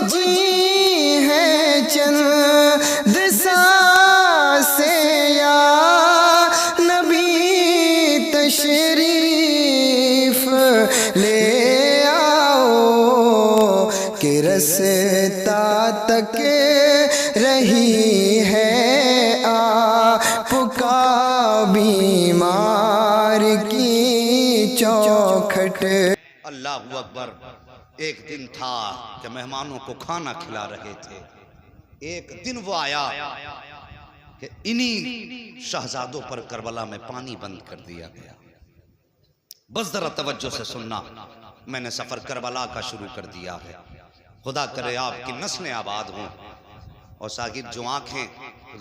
जी है चंद सांसें या नबी तशरीफ ले आओ कि रस्ता तक रही है आपका बीमार की चौखट। अल्लाहु अकबर। एक दिन था कि मेहमानों को खाना खिला रहे थे। एक दिन वो आया कि इन्हीं शहजादों पर करबला में पानी बंद कर दिया गया। बस जरा तवज्जो से सुनना, मैंने सफर करबला का शुरू कर दिया है। खुदा करे आपकी नस्लें आबाद हों और साहिब जो आंखें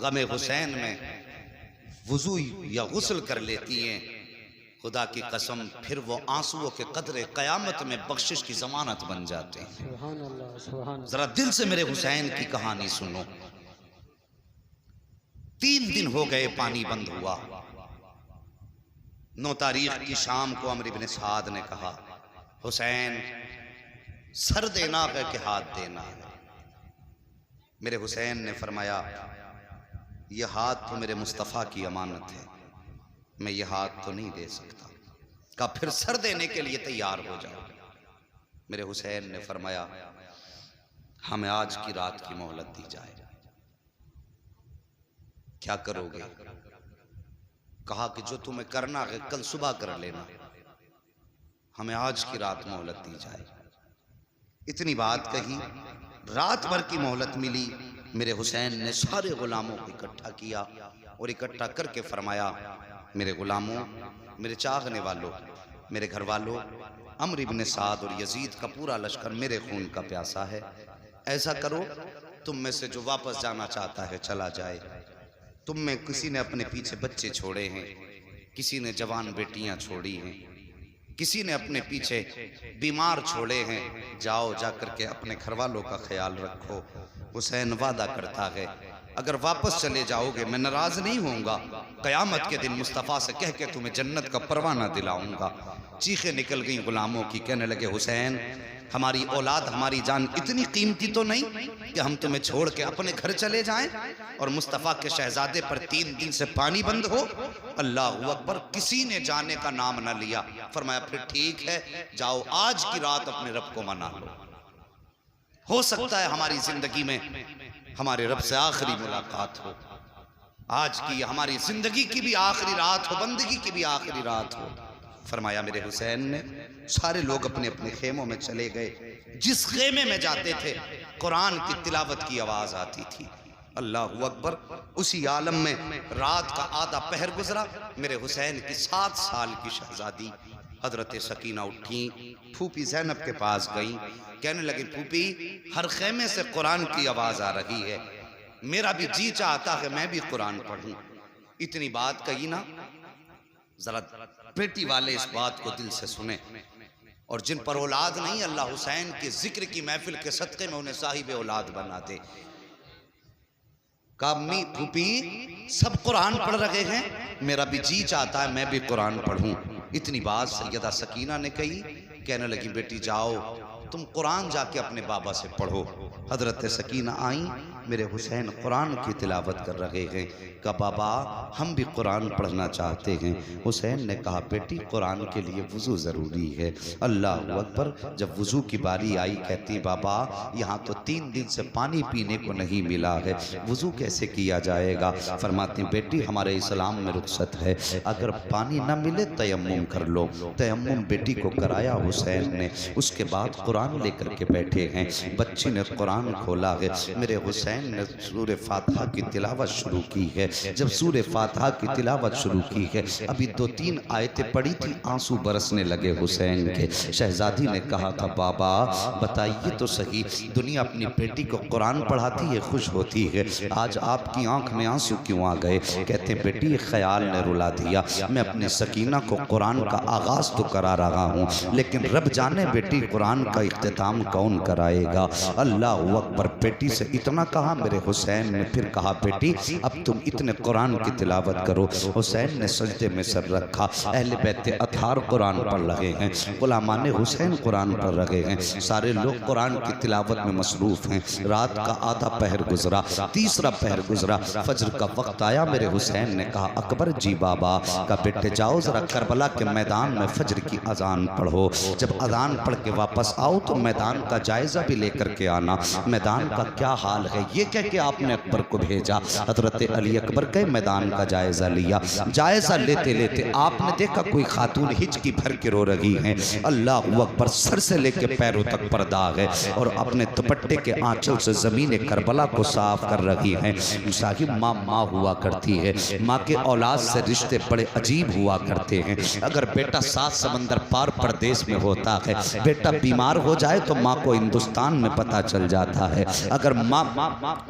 गमे हुसैन में वुजू या गुस्ल कर लेती हैं, खुदा की कसम फिर वो आंसुओं के कदरे कयामत में बख्शिश की जमानत बन जाते हैं। जरा दिल से मेरे हुसैन की कहानी सुनो। 3 दिन हो गए पानी बंद हुआ। 9 तारीख की शाम को अमर इब्न साद ने कहा, हुसैन सर देना है कि हाथ देना है? मेरे हुसैन ने फरमाया, यह हाथ तो मेरे मुस्तफ़ा की अमानत है, मैं ये हाथ तो नहीं दे सकता। कहा फिर सर देने के लिए तैयार हो जाओ। मेरे हुसैन ने फरमाया, हमें आज की रात की मोहलत दी जाए। क्या करोगे? कहा कि जो तुम्हें करना है कल सुबह कर लेना, हमें आज की रात मोहलत दी जाए। इतनी बात कही, रात भर की मोहलत मिली। मेरे हुसैन ने सारे गुलामों को इकट्ठा किया और इकट्ठा करके फरमाया, मेरे गुलामों, मेरे चाहने वालों, मेरे घर वालों, अमर इब्न साद और यजीद का पूरा लश्कर मेरे खून का प्यासा है। ऐसा करो, तुम में से जो वापस जाना चाहता है चला जाए। तुम में किसी ने अपने पीछे बच्चे छोड़े हैं, किसी ने जवान बेटियां छोड़ी हैं, किसी ने अपने पीछे बीमार छोड़े हैं। जाओ, जाकर के अपने घर वालों का ख्याल रखो। हुसैन वादा करता है, अगर वापस चले जाओगे मैं नाराज नहीं होऊंगा। कयामत के दिन मुस्तफ़ा से कह के तुम्हें जन्नत का परवाना दिलाऊंगा। चीखें निकल गई गुलामों की, कहने लगे, हुसैन हमारी औलाद, हमारी जान इतनी कीमती तो नहीं कि हम तुम्हें छोड़ के अपने घर चले जाएं और मुस्तफ़ा के शहजादे पर 3 दिन से पानी बंद हो। अल्लाहु अकबर। किसी ने जाने का नाम न लिया। फरमाया फिर ठीक है, जाओ आज की रात अपने रब को मना लो। हो सकता है हमारी जिंदगी में हमारे रब से आखिरी मुलाकात हो। आज की हमारी जिंदगी की भी आखिरी रात हो, बंदगी की भी आखिरी रात हो। फरमाया मेरे हुसैन ने, सारे लोग अपने अपने खेमों में चले गए। जिस खेमे में जाते थे कुरान की तिलावत की आवाज आती थी। अल्लाहु अकबर। उसी आलम में रात का आधा पहर गुजरा। मेरे हुसैन की 7 साल की शहजादी हजरत सकीना उठी, फूफी ज़ैनब के पास गई, कहने लगी, फूफी हर खेमे से कुरान की आवाज आ रही है, मेरा भी जी चाहता है मैं भी कुरान पढ़ूं। इतनी बात कही ना, जरा बेटी वाले इस बात को दिल से सुने। और जिन पर औलाद नहीं, अल्लाह हुसैन के जिक्र की महफिल के सदक़े में उन्हें साहिब औलाद बना दे। कामी फूफी सब कुरान पढ़ रहे हैं, मेरा भी जी चाहता है मैं भी कुरान पढ़ूं। इतनी बात सैयदा सकीना ने कही। कहने लगी, बेटी जाओ तुम कुरान जाके अपने बाबा से पढ़ो। हजरत सकीना आई, मेरे हुसैन कुरान की तिलावत कर रहे हैं। कहा बाबा हम भी कुरान पढ़ना चाहते हैं। हुसैन ने कहा, बेटी कुरान के लिए वज़ू ज़रूरी है। अल्लाह अकबर। जब वज़ू की बारी आई, कहती बाबा यहाँ तो 3 दिन से पानी पीने को नहीं मिला है, वज़ू कैसे किया जाएगा? फरमाती, बेटी हमारे इस्लाम में रुख्सत है, अगर पानी न मिले तयम्मुम कर लो। तयम्मुम बेटी को कराया हुसैन ने। उसके बाद कुरान लेकर के बैठे हैं। बच्ची ने कुरान खोला है। मेरे हुसैन ने सूरह फातिहा की तिलावत शुरू की है। जब सूरह फातिहा की तिलावत शुरू की है, अभी 2-3 आयतें पढ़ी थी, आंसू बरसने लगे हुसैन के। शहजादी ने कहा था, बाबा बताइए तो सही, दुनिया अपनी बेटी को कुरान पढ़ाती है, खुश होती है, आज आपकी आंख में आंसू क्यों आ गए? कहते ख्याल ने रुला दिया। मैं अपनी सकीना को कुरान का आगाज तो करा रहा हूँ, लेकिन रब जाने बेटी कुरान का इख्तिताम कौन कराएगा? अल्लाह अकबर। बेटी से इतना कहा कहा मेरे हुसैन ने फिर कहा बेटी अब तुम इतने कुरान की तिलावत करो। हुसैन ने सजदे में सर रखा। अहले बैत अतार कुरान पढ़ रहे हैं, गुलामान हुसैन कुरान पढ़ रहे हैं, सारे लोग कुरान की तिलावत में मसरूफ हैं। रात का आधा पहर गुजरा, तीसरा पहर गुजरा, फजर का वक्त आया। मेरे हुसैन ने कहा अकबर जी बाबा का बेटे जाओ जरा करबला के मैदान में फजर की अजान पढ़ो। जब अजान पढ़ के वापस आओ तो मैदान का जायजा भी लेकर के आना, मैदान का क्या हाल है। ये कह के आपने अकबर को भेजा। हजरत अली अकबर के मैदान का जायजा लिया। जायजा लेते लेते आपने देखा कोई खातून हिचकी भर के रो रही हैं। अल्लाह अकबर, सर से लेके पैरों तक पर्दा है और अपने दुपट्टे के आंचल से जमीन करबला को साफ कर रही हैं। साहिब माँ माँ हुआ करती है, माँ के औलाद से रिश्ते बड़े अजीब हुआ करते हैं। अगर बेटा 7 समंदर पार प्रदेश में होता है, बेटा बीमार हो जाए तो माँ को हिंदुस्तान में पता चल जाता है। अगर माँ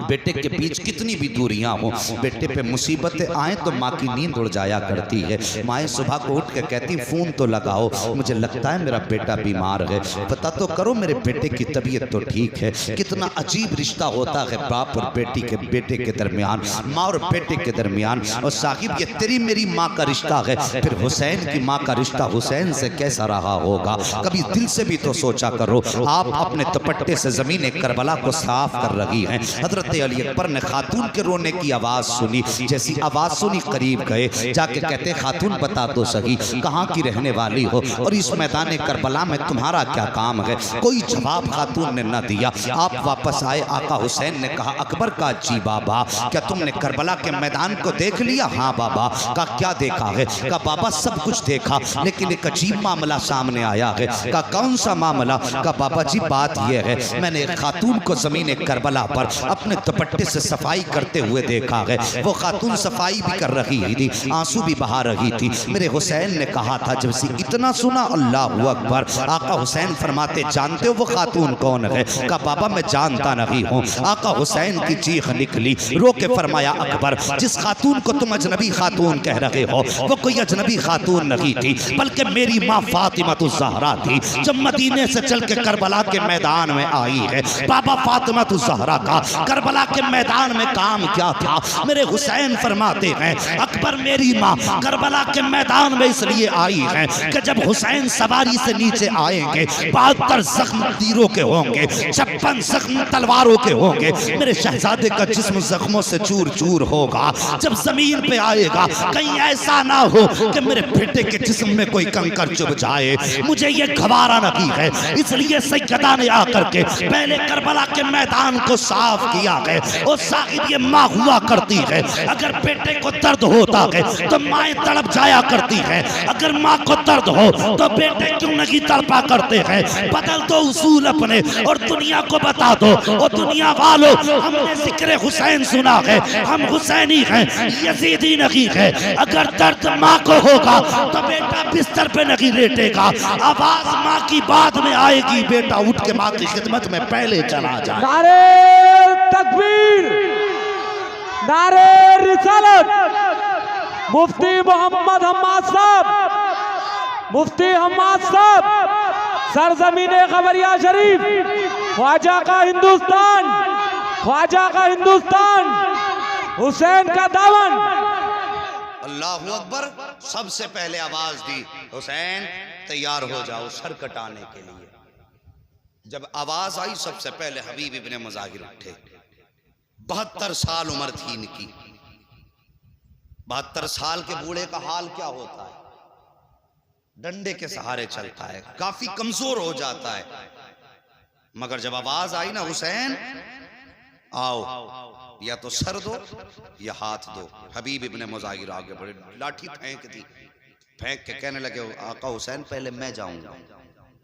बेटे के बीच कितनी भी दूरियां हो, बेटे पे मुसीबतें आए तो माँ की नींद उड़ जाया करती है। माएँ सुबह को उठ के कहती फोन तो लगाओ, मुझे लगता है मेरा बेटा बीमार है, पता तो करो मेरे बेटे की तबीयत तो ठीक है। कितना अजीब रिश्ता होता है बाप और बेटे के दरमियान, माँ और बेटे के दरमियान। और साहिब ये तेरी मेरी माँ का रिश्ता है, फिर हुसैन की माँ का रिश्ता हुसैन से कैसा रहा होगा। कभी दिल से भी तो सोचा करो। आप अपने दुपट्टे से जमीन करबला को साफ कर रही हैं। हजरत अली अकबर ने खातून के रोने की आवाज सुनी। जैसी आवाज सुनी करीब गए, जाके कहते खातून बता दो सही कहाँ की रहने वाली हो और इस मैदान करबला में तुम्हारा क्या काम है। कोई जवाब खातून ने न दिया। आप वापस आए। आका हुसैन ने कहा अकबर का जी बाबा क्या तुमने करबला के मैदान को देख लिया। हाँ बाबा। का क्या देखा है। का बाबा सब कुछ देखा, लेकिन एक अजीब मामला सामने आया है। का कौन सा मामला। का बाबा जी बात यह है मैंने एक खातून को जमीन करबला पर अपने दुपट्टे से सफाई करते हुए देखा है। वो खातून सफाई भी कर रही थी, आंसू भी बहा रही थी। मेरे हुसैन ने कहा था जब से इतना सुना अल्लाह अकबर। आका हुसैन फरमाते जानते हो वो खातून कौन है। का बाबा मैं जानता नहीं हूँ। आका हुसैन की चीख निकली, रो के फरमाया अकबर जिस खातून को तुम अजनबी खातून कह रहे हो वो कोई अजनबी खातून नहीं थी, बल्कि मेरी माँ फातिमा तो ज़हरा थी। जब मदीने से चल के करबला के मैदान में आई है, बाबा फातिमा तो ज़हरा का करबला के मैदान में काम क्या था। मेरे हुसैन फरमाते हैं अकबर मेरी माँ करबला के मैदान में इसलिए आई है कि जब हुसैन सवारी से नीचे आएंगे 72 जख्म तीरों के होंगे, 56 जख्म तलवारों के होंगे। मेरे शहजादे का जिस्म जख्मों से चूर चूर होगा। जब जमीन पे आएगा कहीं ऐसा ना हो कि मेरे बेटे के जिस्म में कोई कंकर चुभ जाए। मुझे ये गवारा नहीं है, इसलिए सैयदा ने आकर के पहले करबला के मैदान को साफ किया है। और साहिब ये माँ हुआ करती है, अगर बेटे को दर्द होता है तो माएँ तड़प जाया करती है। अगर माँ को दर्द हो तो बेटे क्यों नहीं तड़पा करते हैं। बदल दो उसूल अपने और दुनिया को बता दो। और दुनिया वालों हमने जिक्र हुसैन सुना है, हम हुसैनी हैं, यजीदी नहीं है। अगर दर्द माँ को होगा तो बेटा बिस्तर पे नहीं लेटेगा, आवाज माँ की बाद में आएगी। बेटा उठ के माँ की खिदमत में पहले चला जाए। नारे तकबीर, नारे रिसालत। मुफ्ती मोहम्मद हम्माद साहब, मुफ्ती हम्माद साहब, सरजमीने खबरिया शरीफ, ख्वाजा का हिंदुस्तान, ख्वाजा का हिंदुस्तान, हुसैन का दामन। अल्लाहु अकबर। सबसे पहले आवाज दी हुसैन तैयार हो जाओ सर कटाने के लिए। जब आवाज आई सबसे पहले हबीब इब्ने मुजाहिर उठे। 72 साल उम्र थी इनकी। 72 साल के बूढ़े का हाल क्या होता है। डंडे के सहारे चलता है, काफी कमजोर हो जाता है। मगर जब आवाज आई ना हुसैन आओ, या तो सर दो या हाथ दो। हबीब इब्ने मुजाहिर आगे बढ़े, लाठी फेंक दी। फेंक के कहने लगे आका हुसैन पहले मैं जाऊंगा।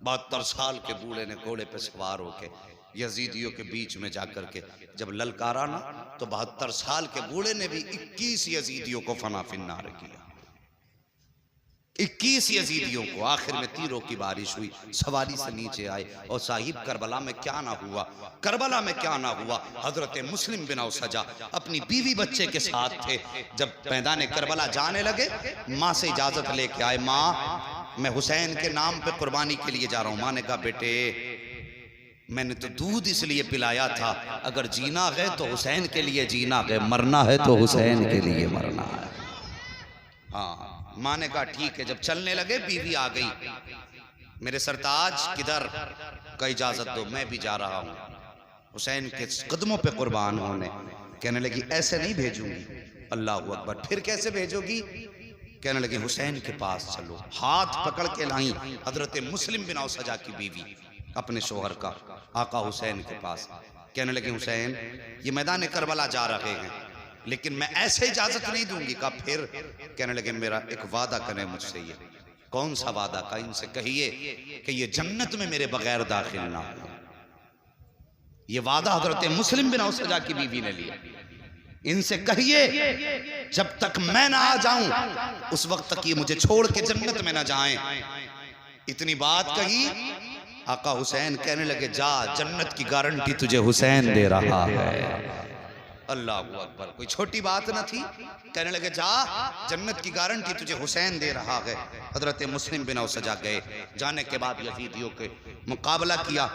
72 साल के बूढ़े ने घोड़े पे सवार होके यजीदियों के बीच में जाकर के जब ललकारा ना तो 72 साल के बूढ़े ने भी 21 यजीदियों को फना फिन्नार किया। 21 यजीदियों को। आखिर में तीरों की बारिश हुई, सवारी से नीचे आए। और साहिब करबला में क्या ना हुआ, करबला में क्या ना हुआ। हजरत मुस्लिम बिन औसजा अपनी बीवी बच्चे के साथ थे। जब मैदान करबला जाने लगे माँ से इजाजत लेके आए। माँ मैं हुसैन के नाम पे कुर्बानी के लिए जा रहा हूँ। माँ ने कहा बेटे मैंने तो दूध इसलिए पिलाया था, अगर जीना है तो हुसैन के लिए जीना है, मरना है तो हुसैन के लिए मरना है। हाँ, माँ ने कहा ठीक है। जब चलने लगे बीवी आ गई, मेरे सरताज किधर, का इजाजत दो मैं भी जा रहा हूँ हुसैन के कदमों पे कुर्बान होने। कहने लगी ऐसे नहीं भेजूंगी। अल्लाह अकबर, फिर कैसे भेजोगी? कहने लगी हुसैन के पास चलो। हाथ पकड़ के लाई हजरत मुस्लिम बिन औसजा की बीवी अपने शोहर का, आका हुसैन के पास। कहने लगी हुसैन ये मैदान करबला जा रहे हैं, लेकिन मैं ऐसे इजाजत नहीं दूंगी। कहा फिर? कहने लगे मेरा एक वादा करें मुझसे। ये कौन सा वादा? का इनसे कहिए कि ये जन्नत में मेरे बगैर दाखिल ना हो। ये वादा हजरत मुस्लिम बिन औसजा की बीवी ने लिया। इनसे कहिए जब तक मैं ना आ जाऊं उस वक्त तक ये मुझे छोड़ के जन्नत में ना जाएं। इतनी बात कही, आका हुसैन कहने लगे जा, जन्नत की गारंटी तुझे हुसैन दे रहा है। अल्लाह अकबर, कोई छोटी बात न थी। कहने लगे जा, जन्नत की गारंटी तुझे हुसैन दे रहा है। हजरत मुस्लिम बिन औसजा गए। जाने के बाद यजीदियों के मुकाबला किया।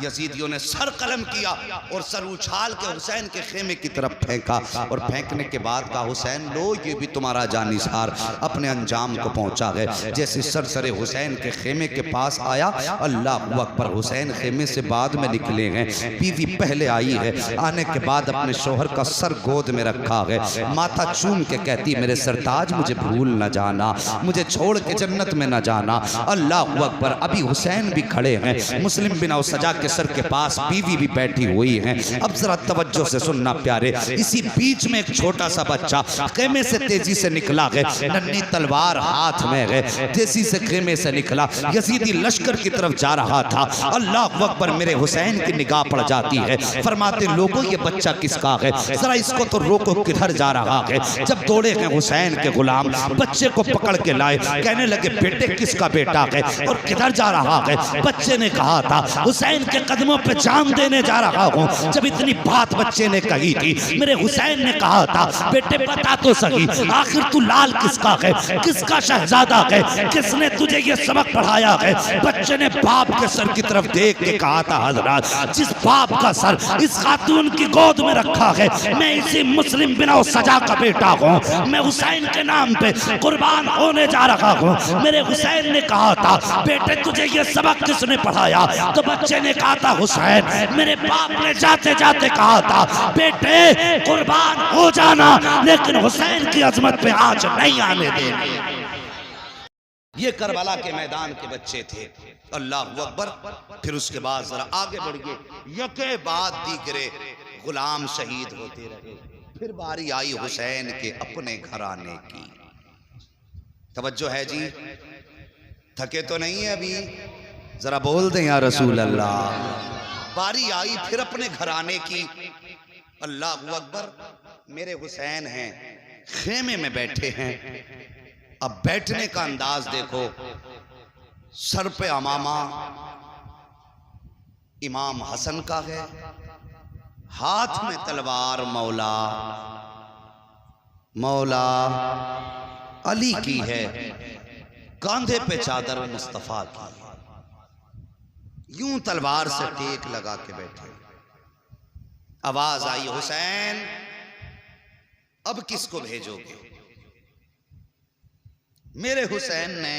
यजीदियों ने सर कलम किया और सर उछाल के हुसैन के खेमे की तरफ फेंका, और फेंकने के बाद कहा हुसैन लो ये भी तुम्हारा जानिसार अपने अंजाम को पहुंचा है। जैसे सर सरे हुसैन के खेमे के पास आया, अल्लाह अकबर, हुसैन खेमे से बाद में निकले हैं। बीवी पहले आई है। आने के बाद अपने शोहर का सर गोद में रखा है। माथा चूम के कहती मेरे सरताज मुझे भूल न जाना, मुझे छोड़ के जन्नत में न जाना। अल्लाह अकबर। अभी हुसैन भी खड़े हैं, मुस्लिम बिन औसजा के सर के पास बीवी भी बैठी हुई है। अब जरा तवज्जो से सुनना प्यारे। इसी बीच में एक छोटा सा बच्चा खेमे से तेजी से निकला है, नन्ही तलवार हाथ में है, तेजी से खेमे से निकला, यजीदी लश्कर की तरफ जा रहा था। अल्लाह अकबर, मेरे हुसैन की निगाह पड़ जाती है। फरमाते लोगों ये बच्चा किसका है, जरा इसको तो रोको, किधर जा रहा है। जब दौड़े हैं हुसैन के गुलाम, बच्चे को पकड़ के लाए। कहने लगे बेटे किसका बेटा है और किधर जा रहा है? बच्चे ने कहा था हुसैन के कदमों पे जान देने जा रहा हूँ। जब इतनी बात बच्चे ने कही थी, मेरे हुसैन ने कहा था बेटे बता तो सही, आखिर तू लाल किसका है, किसका शहजादा है, किसने तुझे ये सबक पढ़ाया है? बच्चे ने बाप के सर की तरफ देख के कहा था हजरत जिस बाप का सर इस खातून की गोद में रखा है, मैं इसी मुस्लिम बिन औसजा का बेटा हूँ, मैं हुसैन के नाम पे कुर्बान होने जा रहा हूँ। मेरे हुसैन ने कहा था बेटे तुझे ये सबक किसने पढ़ाया? तो बच्चे ने कहा था हुसैन, मेरे बाप ने जाते जाते कहा था बेटे कुर्बान हो जाना, लेकिन हुसैन की अजमत पे आज नहीं आने देंगे। ये करबला के मैदान के बच्चे थे। अल्लाह अकबर। फिर उसके बाद जरा आगे बढ़िए, यके बाद दीगरे गुलाम शहीद होते रहे। फिर बारी आई हुसैन के अपने घराने की। तवज्जो है जी, थके तो नहीं है अभी? जरा बोल दें या रसूल अल्लाह। बारी आई फिर अपने घराने की। अल्लाह अकबर। मेरे हुसैन हैं, खेमे में बैठे हैं। अब बैठने का अंदाज देखो, सर पे अमामा इमाम हसन का है, हाथ में तलवार मौला मौला अली की है, कांधे पे चादर मुस्तफा की। यूं तलवार से टेक लगा के बैठे। आवाज आई हुसैन अब किसको भेजोगे? मेरे हुसैन ने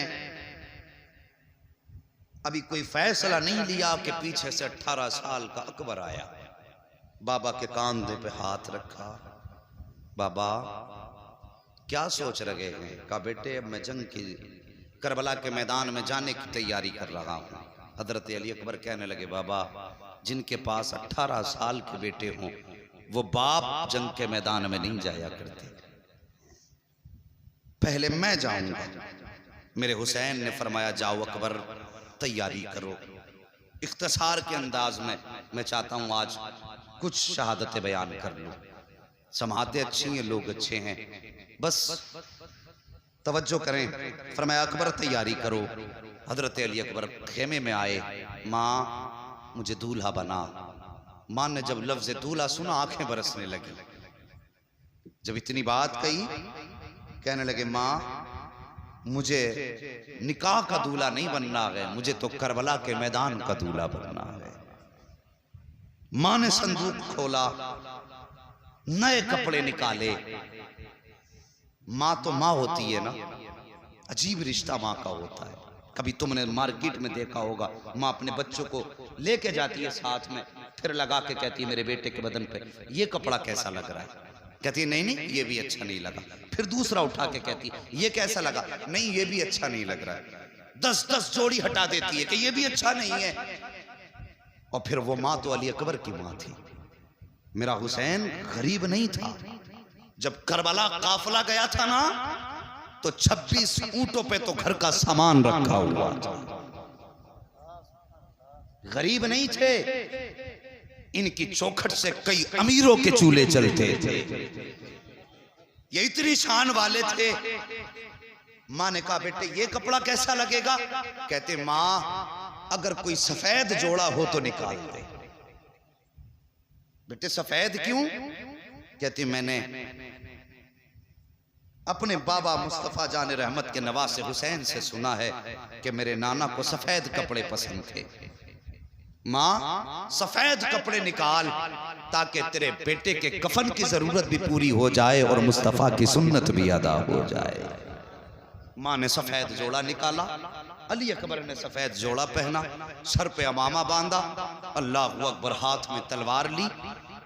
अभी कोई फैसला नहीं लिया कि पीछे से 18 साल का अकबर आया। बाबा के कांधे पे हाथ रखा। बाबा क्या सोच रहे हैं? कहा बेटे अब मैं जंग की करबला के मैदान में जाने की तैयारी कर रहा हूँ। हजरत अली अकबर कहने लगे बाबा जिनके पास 18 साल के बेटे हों वो बाप जंग के मैदान में नहीं जाया करते, पहले मैं जाऊंगा। मेरे हुसैन ने फरमाया जाओ अकबर तैयारी करो। इख्तिसार के अंदाज में मैं चाहता हूं आज कुछ शहादतें बयान कर लूं। समातें अच्छी हैं, लोग अच्छे हैं, बस तवज्जो करें। फरमाया अकबर तैयारी करो। हजरत अली अकबर खेमे में आए। माँ मुझे दूल्हा बना। माँ ने जब लफ्ज़ दूल्हा सुना आंखें बरसने लगी। जब इतनी बात कही कहने लगे माँ मुझे निकाह का दूल्हा नहीं बनना है, मुझे तो करबला के मैदान का दूल्हा बनना है। मां ने संदूक खोला, नए कपड़े निकाले। मां तो मां होती है ना, अजीब रिश्ता मां का होता है। कभी तुमने मार्केट में देखा होगा, मां अपने बच्चों को लेके जाती है साथ में, फिर लगा के कहती है मेरे बेटे के बदन पे ये कपड़ा कैसा लग रहा है, कहती है नहीं नहीं ये भी अच्छा नहीं लगा। फिर दूसरा उठा के कहती है ये कैसा लगा, नहीं ये भी अच्छा नहीं लग रहा है। 10-10 जोड़ी हटा देती है कि ये भी अच्छा नहीं है। और फिर वो मां तो अली अकबर की मां थी। मेरा हुसैन गरीब नहीं था। जब करबला काफिला गया था ना, तो 26 ऊंटों पे तो घर का सामान रखा हुआ था। गरीब नहीं थे। इनकी चौखट से कई अमीरों के चूल्हे चलते थे। ये इतनी शान वाले थे। मां ने कहा बेटे ये कपड़ा कैसा लगेगा, कहते मां अगर कोई सफेद जोड़ा हो तो निकाल दे। बेटे सफेद क्यों, कहती मैंने अपने बाबा मुस्तफा जान रहमत के नवासे हुसैन से सुना है कि मेरे नाना को सफेद कपड़े पसंद थे। मां सफेद कपड़े निकाल ताकि तेरे बेटे के कफन की जरूरत भी पूरी हो जाए और मुस्तफा की सुन्नत भी अदा हो जाए। मां ने सफेद जोड़ा निकाला, अली अकबर ने सफेद जोड़ा पहना, सर पे अमामा बांधा, अल्लाह अकबर हाथ में तलवार ली।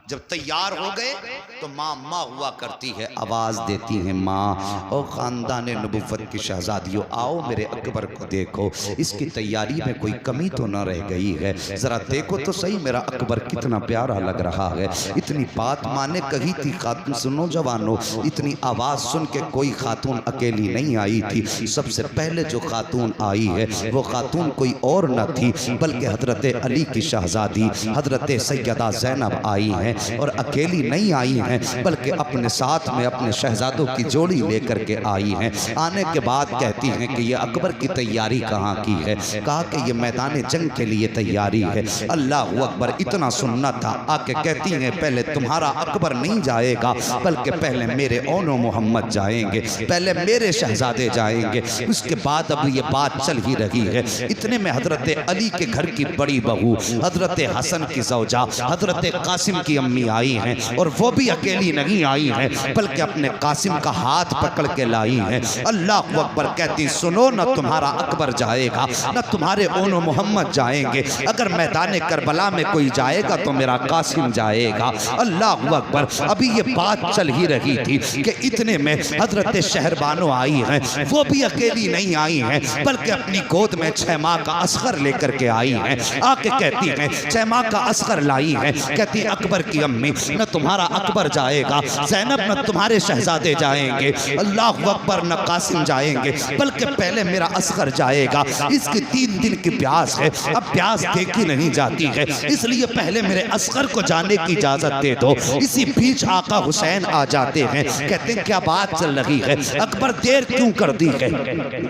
जब तैयार हो गए तो माँ माँ हुआ करती है, आवाज देती है माँ और खानदान नबुव्वत की शहजादियों आओ मेरे अकबर को देखो, इसकी तैयारी में कोई कमी तो न रह गई है, जरा देखो तो सही मेरा अकबर कितना प्यारा लग रहा है। इतनी बात माँ ने कही थी। खातून सुनो जवानों, इतनी आवाज सुन के कोई खातून अकेली नहीं आई थी। सबसे पहले जो खातून आई है वो खातून कोई और न थी बल्कि हजरत अली की शहजादी हजरत सैयदा ज़ैनब आई हैं। और अकेली नहीं आई हैं बल्कि अपने साथ में अपने शहजादों की जोड़ी लेकर के आई हैं। आने के बाद कहती हैं कि ये अकबर की तैयारी कहाँ की है, कहा कि ये मैदान जंग के लिए तैयारी है। अल्लाह अकबर इतना सुनना था। आके कहती हैं पहले तुम्हारा अकबर नहीं जाएगा बल्कि पहले मेरे ओनो मोहम्मद जाएंगे, पहले मेरे शहजादे जाएंगे, उसके बाद अब ये बात चल ही रही है। इतने में हजरत अली के घर की बड़ी बहू हजरत हसन की ज़ौजा हजरत कासिम की अम्मी आई हैं और वो भी अकेली नहीं आई हैं बल्कि अपने कासिम का हाथ पकड़ के लाई हैं। अल्लाह अकबर कहती सुनो न तुम्हारा अकबर जाएगा न तुम्हारे ओनो मोहम्मद जाएंगे, अगर मैदान करबला में कोई जाएगा तो मेरा कासिम जाएगा। अल्लाह अकबर अभी ये बात चल ही रही थी कि इतने में हजरत शहरबानो आई हैं, वो भी अकेली नहीं आई हैं बल्कि अपनी गोद में 6 माह का असगर लेकर के आई हैं। आके कहती हैं 6 माह का असगर लाई हैं, कहती अकबर की अम्मी न तुम्हारा अकबर जाएगा, ज़ैनब न तुम्हारे शहजादे जाएंगे, अल्लाह अकबर न कासिम जाएंगे बल्कि पहले मेरा असगर जाएगा। इसकी 3 दिन की प्यास है, अब प्यास देखी नहीं जाती है, इसलिए पहले मेरे असगर को जाने की इजाजत दे दो। इसी बीच आका हुसैन आ जाते हैं, कहते हैं क्या बात चल रही है, अकबर देर क्यों कर दी है,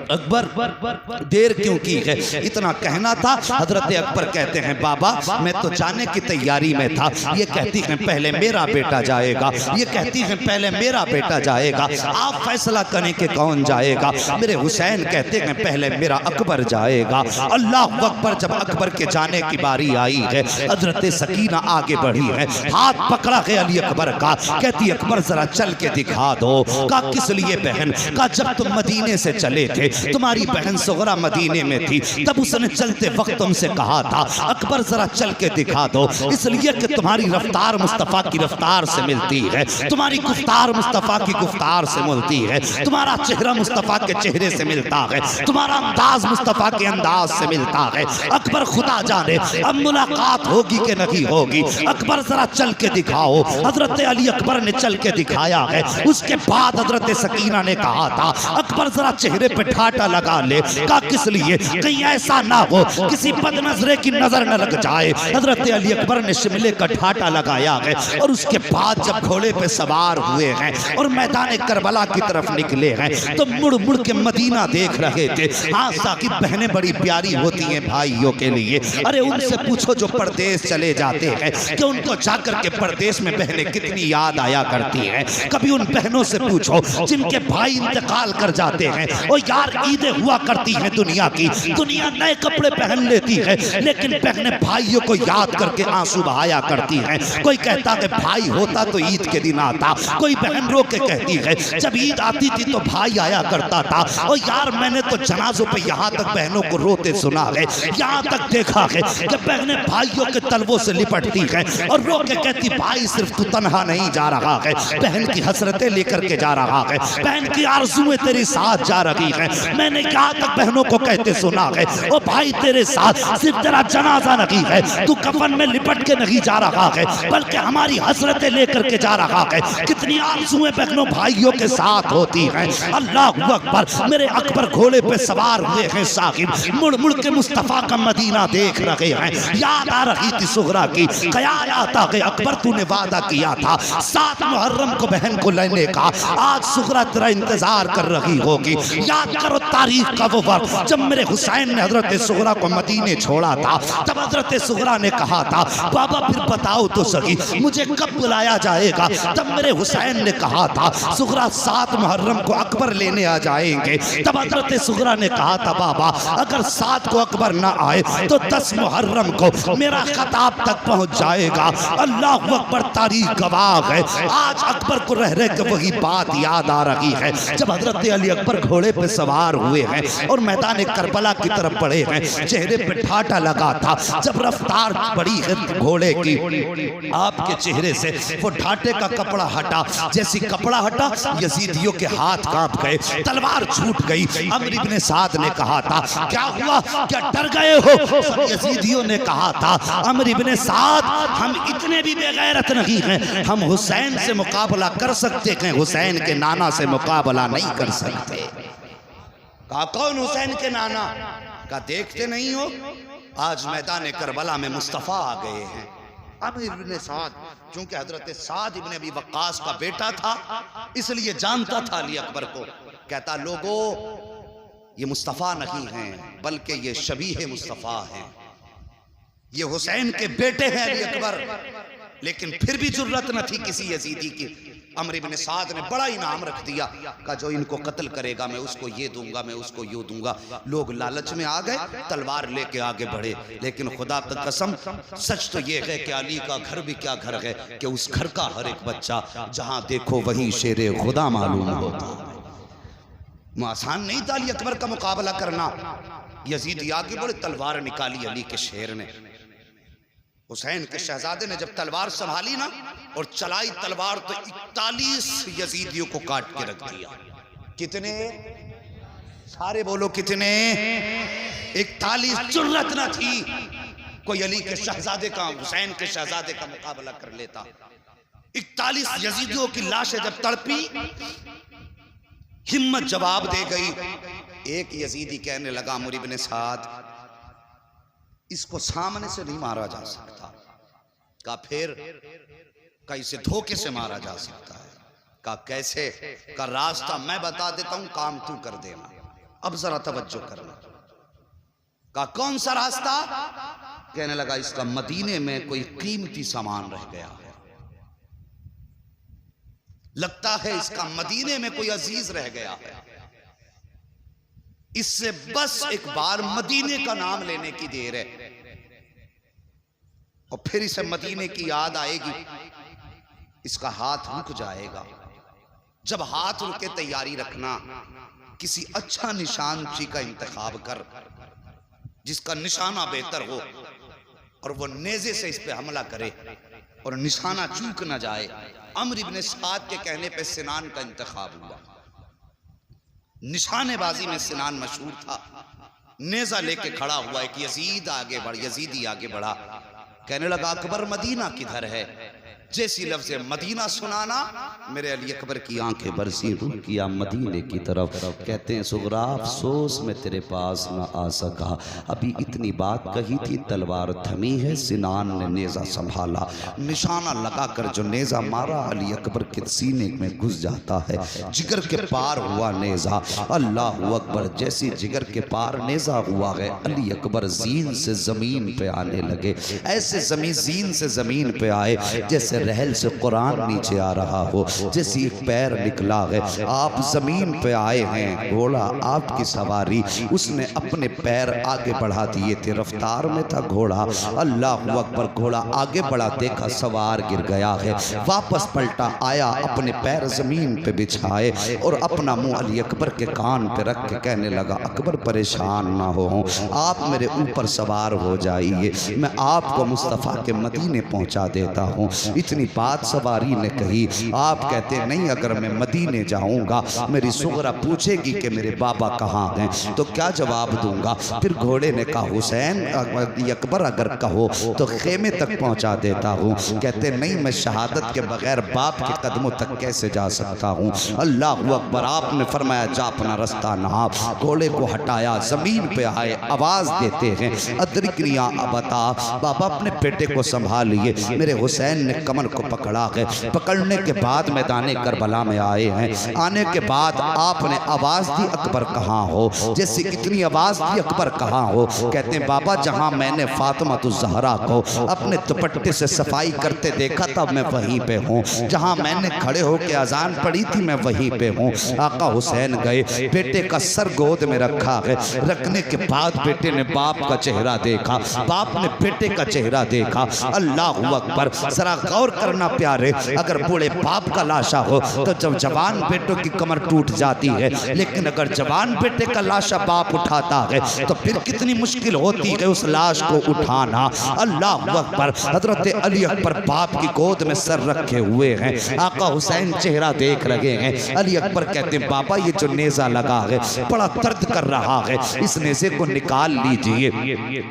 अकबर देर क्यों की है। इतना कहना था। हजरत अकबर कहते हैं बाबा मैं तो जाने की तैयारी में था। ये कहती हैं पहले मेरा बेटा जाएगा, ये कहती हैं पहले मेरा बेटा जाएगा, आप फैसला करें कि कौन जाएगा। मेरे हुसैन कहते हैं पहले मेरा अकबर जाएगा। अल्लाह अकबर जब अकबर के जाने की बारी आई है, हजरत सकीना आगे बढ़ी है, हाथ पकड़ा है अली अकबर का, कहती अकबर जरा चल के दिखा दो। का किस लिए बहन, का जब तुम मदीने से चले थे तुम्हारी बहन सुगरा मदीने में थी, तब उसने चलते वक्त तुमसे कहा था अकबर जरा चल के दिखा दो, इसलिए कि तुम्हारी रफ्तार मुस्तफ़ा की रफ्तार से मिलती है, तुम्हारी गुफ्तार मुस्तफ़ा की गुफ्तार से मिलती है, तुम्हारा चेहरा मुस्तफ़ा के चेहरे से मिलता है, तुम्हारा अंदाज मुस्तफ़ा के अंदाज से मिलता है। अकबर खुदा जाने अब मुलाकात होगी कि नहीं होगी, अकबर जरा चल के दिखाओ। हजरत अली अकबर ने चल के दिखाया है। उसके बाद हजरत सकीना ने कहा था अकबर जरा चेहरे पे ठाटा लगा ले। का किस लिए, कहीं ऐसा ना हो किसी बदनजरे की नजर न लग जाए। हजरत अली अकबर ने शिमले का ठाटा लगा लगाया है और उसके बाद जब घोड़े पे सवार हुए हैं और मैदान करबला की तरफ निकले हैं तो मुड़ मुड़ के मदीना देख रहे थे। हाँ साकिब, बहनें बड़ी प्यारी होती हैं भाइयों के लिए। अरे उनसे पूछो जो परदेश चले जाते हैं कि उनको जाकर के परदेश में बहनें कितनी याद आया करती हैं। कभी उन बहनों से पूछो जिनके भाई इंतकाल कर जाते हैं। और यार ईदें हुआ करती हैं दुनिया की, दुनिया नए कपड़े पहन लेती है लेकिन बहनें भाइयों को याद करके आंसू बहाया करती हैं। कोई कहता है भाई होता तो ईद के दिन आता, कोई बहन रो के कहती है जब ईद आती थी तो भाई आया करता था। और यार मैंने तो जनाजों पे यहाँ तक बहनों को रोते सुना है, यहाँ तक देखा है कि बहनें भाइयों के तलवों से लिपटती हैं और रो के कहती भाई सिर्फ तू तन्हा नहीं जा रहा है, बहन की हसरतें लेकर के जा रहा है, बहन की आरज़ुएं तेरे साथ जा रही हैं। मैंने यहाँ तक बहनों को कहते सुना है ओ भाई तेरे साथ सिर्फ तेरा जनाजा नहीं है, तू कफन में लिपट के नहीं जा रहा है बल्कि हमारी हसरतें लेकर के जा रहा है। कितनी आरज़ुएं बहनों भाइयों के साथ होती हैं। अल्लाह अकबर, मेरे अकबर घोड़े पे सवार हुए हैं साहिब, मुड़ मुड़ के मुस्तफ़ा का मदीना देख रहे हैं। याद आ रही थी सुगरा की, ख्याल आता है अकबर तूने वादा किया था 7 मुहर्रम को बहन को लेने का, आज सुगरा तेरा इंतजार कर रही होगी। याद करो तारीख का वो वक्त जब मेरे हुसैन ने हजरत सुगरा को मदीने छोड़ा था। तब हजरत सुगरा ने कहा था बाबा फिर बताओ तो सही मुझे कब बुलाया जाएगा। तब मेरे हुसैन ने कहा था सुगरा 7 मुहर्रम को अकबर लेने आ जाएंगे। तब हजरत सुगरा ने कहा था बाबा अगर 7 को अकबर ना आए तो 10 मुहर्रम को मेरा खताब तक पहुंच जाएगा। अल्लाह अकबर, तारीख गवाह है। आज अकबर को रह रह के वही बात याद आ रही है जब हजरत अली अकबर घोड़े पे सवार हुए हैं और मैदान करबला की तरफ बढ़े हैं। चेहरे पे ठाटा लगा था जब रफ्तार बढ़ी है घोड़े की, आपके चेहरे से वो ठाटे का कपड़ा हटा। जैसी कपड़ा हटा यजीदियों के हाथ कांप गए, तलवार छूट गई। अमर इब्ने साद ने कहा था क्या हुआ, क्या डर गए हो? यजीदियों ने कहा था अमर इब्ने साद हम इतने भी बेगैरत नहीं हैं, हम हुसैन से मुकाबला कर सकते हैं, हुसैन के नाना से मुकाबला नहीं कर सकते। कहा कौन हुसैन के नाना? का देखते नहीं हो आज मैदान करबला में मुस्तफ़ा आ गए हैं। अमर इब्ने साद चूंकि हजरत साद इब्ने अबी वक्कास का बेटा था इसलिए जानता था अली अकबर को। कहता लोगों ये मुस्तफ़ा नहीं हैं बल्कि ये शबीह मुस्तफ़ा हैं, ये हुसैन के बेटे हैं अली अकबर। लेकिन फिर भी जुर्रत न थी किसी यजीदी की। अमर इब्ने साद ने बड़ा इनाम रख दिया, कहा जो इनको कत्ल करेगा मैं उसको ये दूंगा, मैं उसको ये दूंगा। लोग लालच में आ गए, तलवार लेके आगे बढ़े। लेकिन खुदा की कसम सच तो ये है कि अली का घर भी क्या घर है कि उस घर का हर एक बच्चा जहां देखो वही शेरे खुदा मालूम होता। आसान नहीं था अली अकबर का मुकाबला करना। यजीदी आगे बढ़े, तलवार निकाली अली के शेर ने। हुसैन के शहजादे ने जब तलवार संभाली ना और चलाई तलवार तो 41 यजीदियों को काट के रख दिया। कितने? सारे बोलो कितने? 41। जुर्रत न थी कोई अली के शहजादे का, हुसैन के शहजादे का मुकाबला कर लेता। 41 यजीदियों की लाशें जब तड़पी, हिम्मत जवाब दे गई। एक यजीदी कहने लगा अमर इब्ने साद इसको सामने से नहीं मारा जा सकता। का फिर का इसे धोखे से मारा जा सकता है। का कैसे? का रास्ता मैं बता देता हूं, काम तू कर देना। अब जरा तवज्जो करना। का कौन सा रास्ता? कहने लगा इसका मदीने में कोई कीमती सामान रह गया है, लगता है इसका मदीने में कोई अजीज रह गया है, इससे बस एक बार मदीने का नाम लेने की देर है और फिर इसे मदीने की याद आएगी, इसका हाथ रुक जाएगा। जब हाथ रुके तैयारी रखना, किसी अच्छा निशानची का इंतखाब कर जिसका निशाना बेहतर हो और वो नेज़े से इस पे हमला करे और निशाना चूक ना जाए। अमर इब्ने साद के कहने पे सिनान का इंतखाब हुआ। निशानेबाजी में सिनान मशहूर था। नेजा लेके खड़ा हुआ एक यजीद आगे बढ़, यजीदी आगे बढ़ा। कहने लगा अकबर मदीना किधर है? जैसी लफ्ज़ मदीना सुनाना मेरे अली अकबर की आंखें बरसी, रुक किया मदीने की तरफ। कहते हैं सुगरा अफसोस में तेरे पास न आ सका, अभी इतनी बात कही थी, तलवार थमी है, सिनान ने नेज़ा संभाला, निशाना लगाकर जो नेज़ा मारा अली अकबर के सीने में घुस जाता है, जिगर के पार हुआ नेज़ा। अल्लाह अकबर, जैसे जिगर के पार नेज़ा हुआ है, अली अकबर जीन से ज़मीन पे आने लगे। ऐसे जीन से ज़मीन पे आए जैसे रहल से कुरान नीचे आ रहा हो, जैसे एक पैर निकला है। आप जमीन पे आए हैं, घोड़ा आपकी सवारी, उसने अपने पैर आगे बढ़ा दिए थे, रफ्तार में था घोड़ा। अल्लाह अकबर, घोड़ा आगे बढ़ा, देखा सवार गिर गया है, वापस पलटा, आया, अपने पैर जमीन पे बिछाए और अपना मुंह अली अकबर के कान पे रख के कहने लगा, अकबर परेशान ना हो, आप मेरे ऊपर सवार हो जाइए, मैं आपको मुस्तफ़ा के मदीने पहुंचा देता हूँ। इतनी बात सवारी ने कही। आप कहते नहीं, अगर मैं मदीने जाऊंगा मेरी सुगरा पूछेगी कि मेरे बाबा कहाँ हैं, तो क्या जवाब दूंगा। फिर घोड़े ने कहा, हुसैन अकबर अगर कहो तो खेमे तक पहुंचा देता हूँ। कहते नहीं, मैं शहादत के बगैर बाप के कदमों तक कैसे जा सकता हूँ। अल्लाह अकबर, आपने फरमाया जा अपना रास्ता नाप। घोड़े को हटाया, जमीन पे आए, आवाज देते हैं, अदरिकनिया बता। बाबा अपने बेटे को संभालिए। मेरे हुसैन ने कमर को पकड़ा है, पकड़ने के बाद मैदान करबला में आए हैं। आने के बाद आपने आवाज दी, अकबर कहाँ हो। जैसे कितनी आवाज दी, अकबर कहाँ हो। कहते हैं बाबा, जहाँ मैंने फातिमा ज़हरा को अपने दुपट्टे से सफाई करते देखा था मैं वहीं पे हूँ, जहाँ मैंने खड़े होकर अजान पढ़ी थी मैं वहीं पे हूँ। आका हुसैन गए, बेटे का सर गोद में रखा है, रखने के बाद बेटे ने बाप का चेहरा देखा, बाप ने बेटे का चेहरा देखा। अल्लाह अकबर, जरा गौर करना प्यारे, अगर बूढ़े बाप का लाशा हो तो जब जवान बेटों की कमर टूट जाती है, लेकिन अगर जवान बेटे का लाशा बाप उठाता है तो फिर कितनी मुश्किल होती है उस लाश को उठाना। अल्लाह अकबर, हजरत अली अकबर बाप की गोद में सर रखे हुए हैं, आका हुसैन चेहरा देख रहे हैं। अली अकबर कहते हैं बाबा, ये जो नेज़ा लगा है बड़ा दर्द कर रहा है, इस नेज़े को निकाल लीजिए,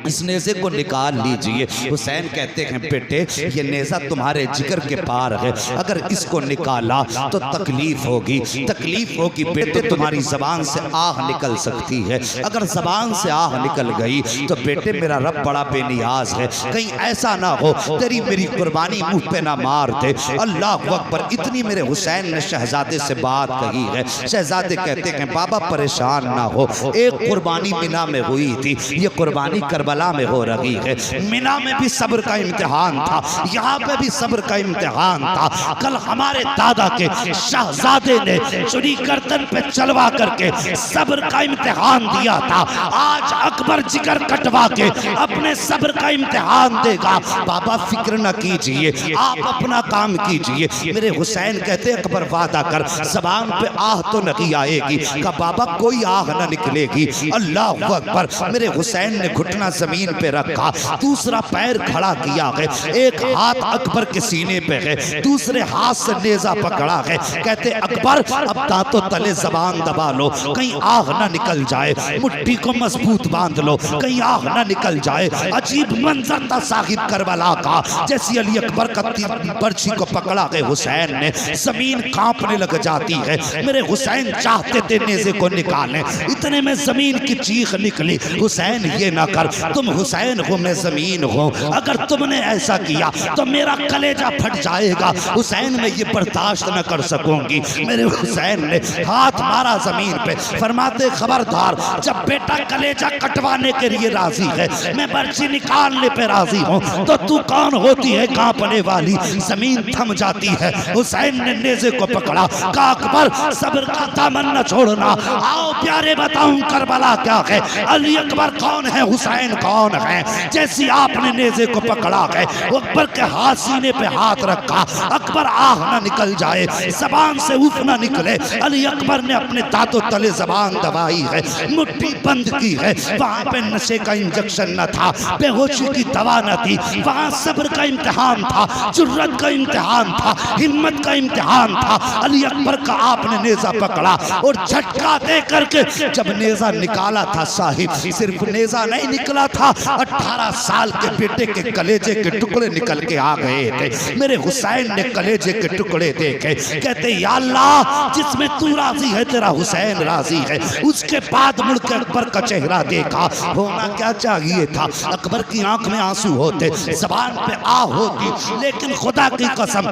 इस नेज़े को निकाल लीजिए। हुसैन कहते हैं बेटे, ये नेज़ा तुम्हारे जिगर के पार है, अगर इसको निकाला तो तकलीफ होगी, तकलीफ होगी बेटे, तुम्हारी जबान से आह निकल सकती है। अगर जबान से आह निकल गई तो बेटे मेरा रब बड़ा बेनियाज है, कहीं ऐसा ना हो तेरी मेरी कुर्बानी मुंह पे ना मार दे। अल्लाह अकबर, इतनी मेरे हुसैन ने शहजादे से बात कही है। शहजादे कहते हैं बाबा परेशान ना हो, एक कुर्बानी मिना में हुई थी, ये कुर्बानी करबला में हो रही है। मिना में भी सब्र का इम्तिहान था, यहाँ पे भी सब्र का इम्तिहान था। कल हमारे दादा के शहजादे ने चुरी गर्दन पे चलवा करके सब्र का इम्तिहान दिया था, आज अकबर जिगर कटवा के अपने सब्र का इम्तिहान देगा। बाबा फिक्र न कीजिए, आप अपना काम कीजिए। मेरे हुसैन कहते अकबर वादा कर, ज़बान पे आह तो नहीं आएगी। का बाबा कोई आह न निकलेगी। अल्लाह अकबर, मेरे हुसैन ने घुटना जमीन पे रखा, दूसरा पैर खड़ा किया है, एक हाथ अकबर के सीने पे है, दूसरे हाथ से नेज़ा पकड़ा है। कहते अकबर अब दांतों तले जबान दबा लो, कहीं आग ना निकल जाए, मुट्ठी को मजबूत बांध लो, कहीं आग ना निकल जाए। अजीब मंजर था साहिब करबला का, जैसी अली अकबर का बर्छी को पकड़ा है हुसैन ने, जमीन कांपने लग जाती है। मेरे हुसैन चाहते थे नेज़े को निकालें, इतने में जमीन की चीख निकली, हुसैन ये ना कर, तुम हुसैन हो मैं जमीन हूँ, अगर तुमने ऐसा किया तो मेरा कलेजा फट जाएगा, हुसैन मैं ये बर्दाश्त न कर सकूंगी। मेरे हुसैन ने हाथ मारा जमीन पे, फरमाते खबरदार, जब बेटा कलेजा कटवाने के लिए राजी है, मैं बर्छी निकालने पे राजी हूँ, तो तू कौन होती है कांपने वाली। जमीन थम जाती है, हुसैन ने नेज़े को पकड़ा, कहा अकबर सब्र का दामन न छोड़ना, आओ प्यारे बताऊं करबला क्या है, अली अकबर कौन है, हुसैन कौन है। जैसी आपने नेज़े को पकड़ा है, अकबर के हाथ सीने पे हाथ रखा, अकबर आह ना निकल जाए, जबान से उफ ना निकले। अली अकबर ने अपने दांतों तले जबान दबाई है, मुट्ठी बंद की है। वहां पे नशे का इंजेक्शन न था, बेहोशी की दवा न थी, वहां सब्र का इम्तिहान था, जुर्रत का इम्तिहान था, हिम्मत का इम्तिहान था। अली अकबर का आपने नेज़ा पकड़ा और झटका दे करके जब नेज़ा निकाला था साहिब, सिर्फ नेज़ा नहीं निकला था, 18 साल के बेटे के कलेजे के टुकड़े निकल के आ गए थे। हैं। मेरे हुसैन ने कलेजे के टुकड़े देखे, कहते या अल्लाह जिसमें तू राजी है तेरा हुसैन राजी है। उसके बाद मुड़कर अकबर का चेहरा देखा। होना क्या चाहिए था, अकबर की आंख में आंसू होते, जबान पे आ होती, लेकिन खुदा की कसम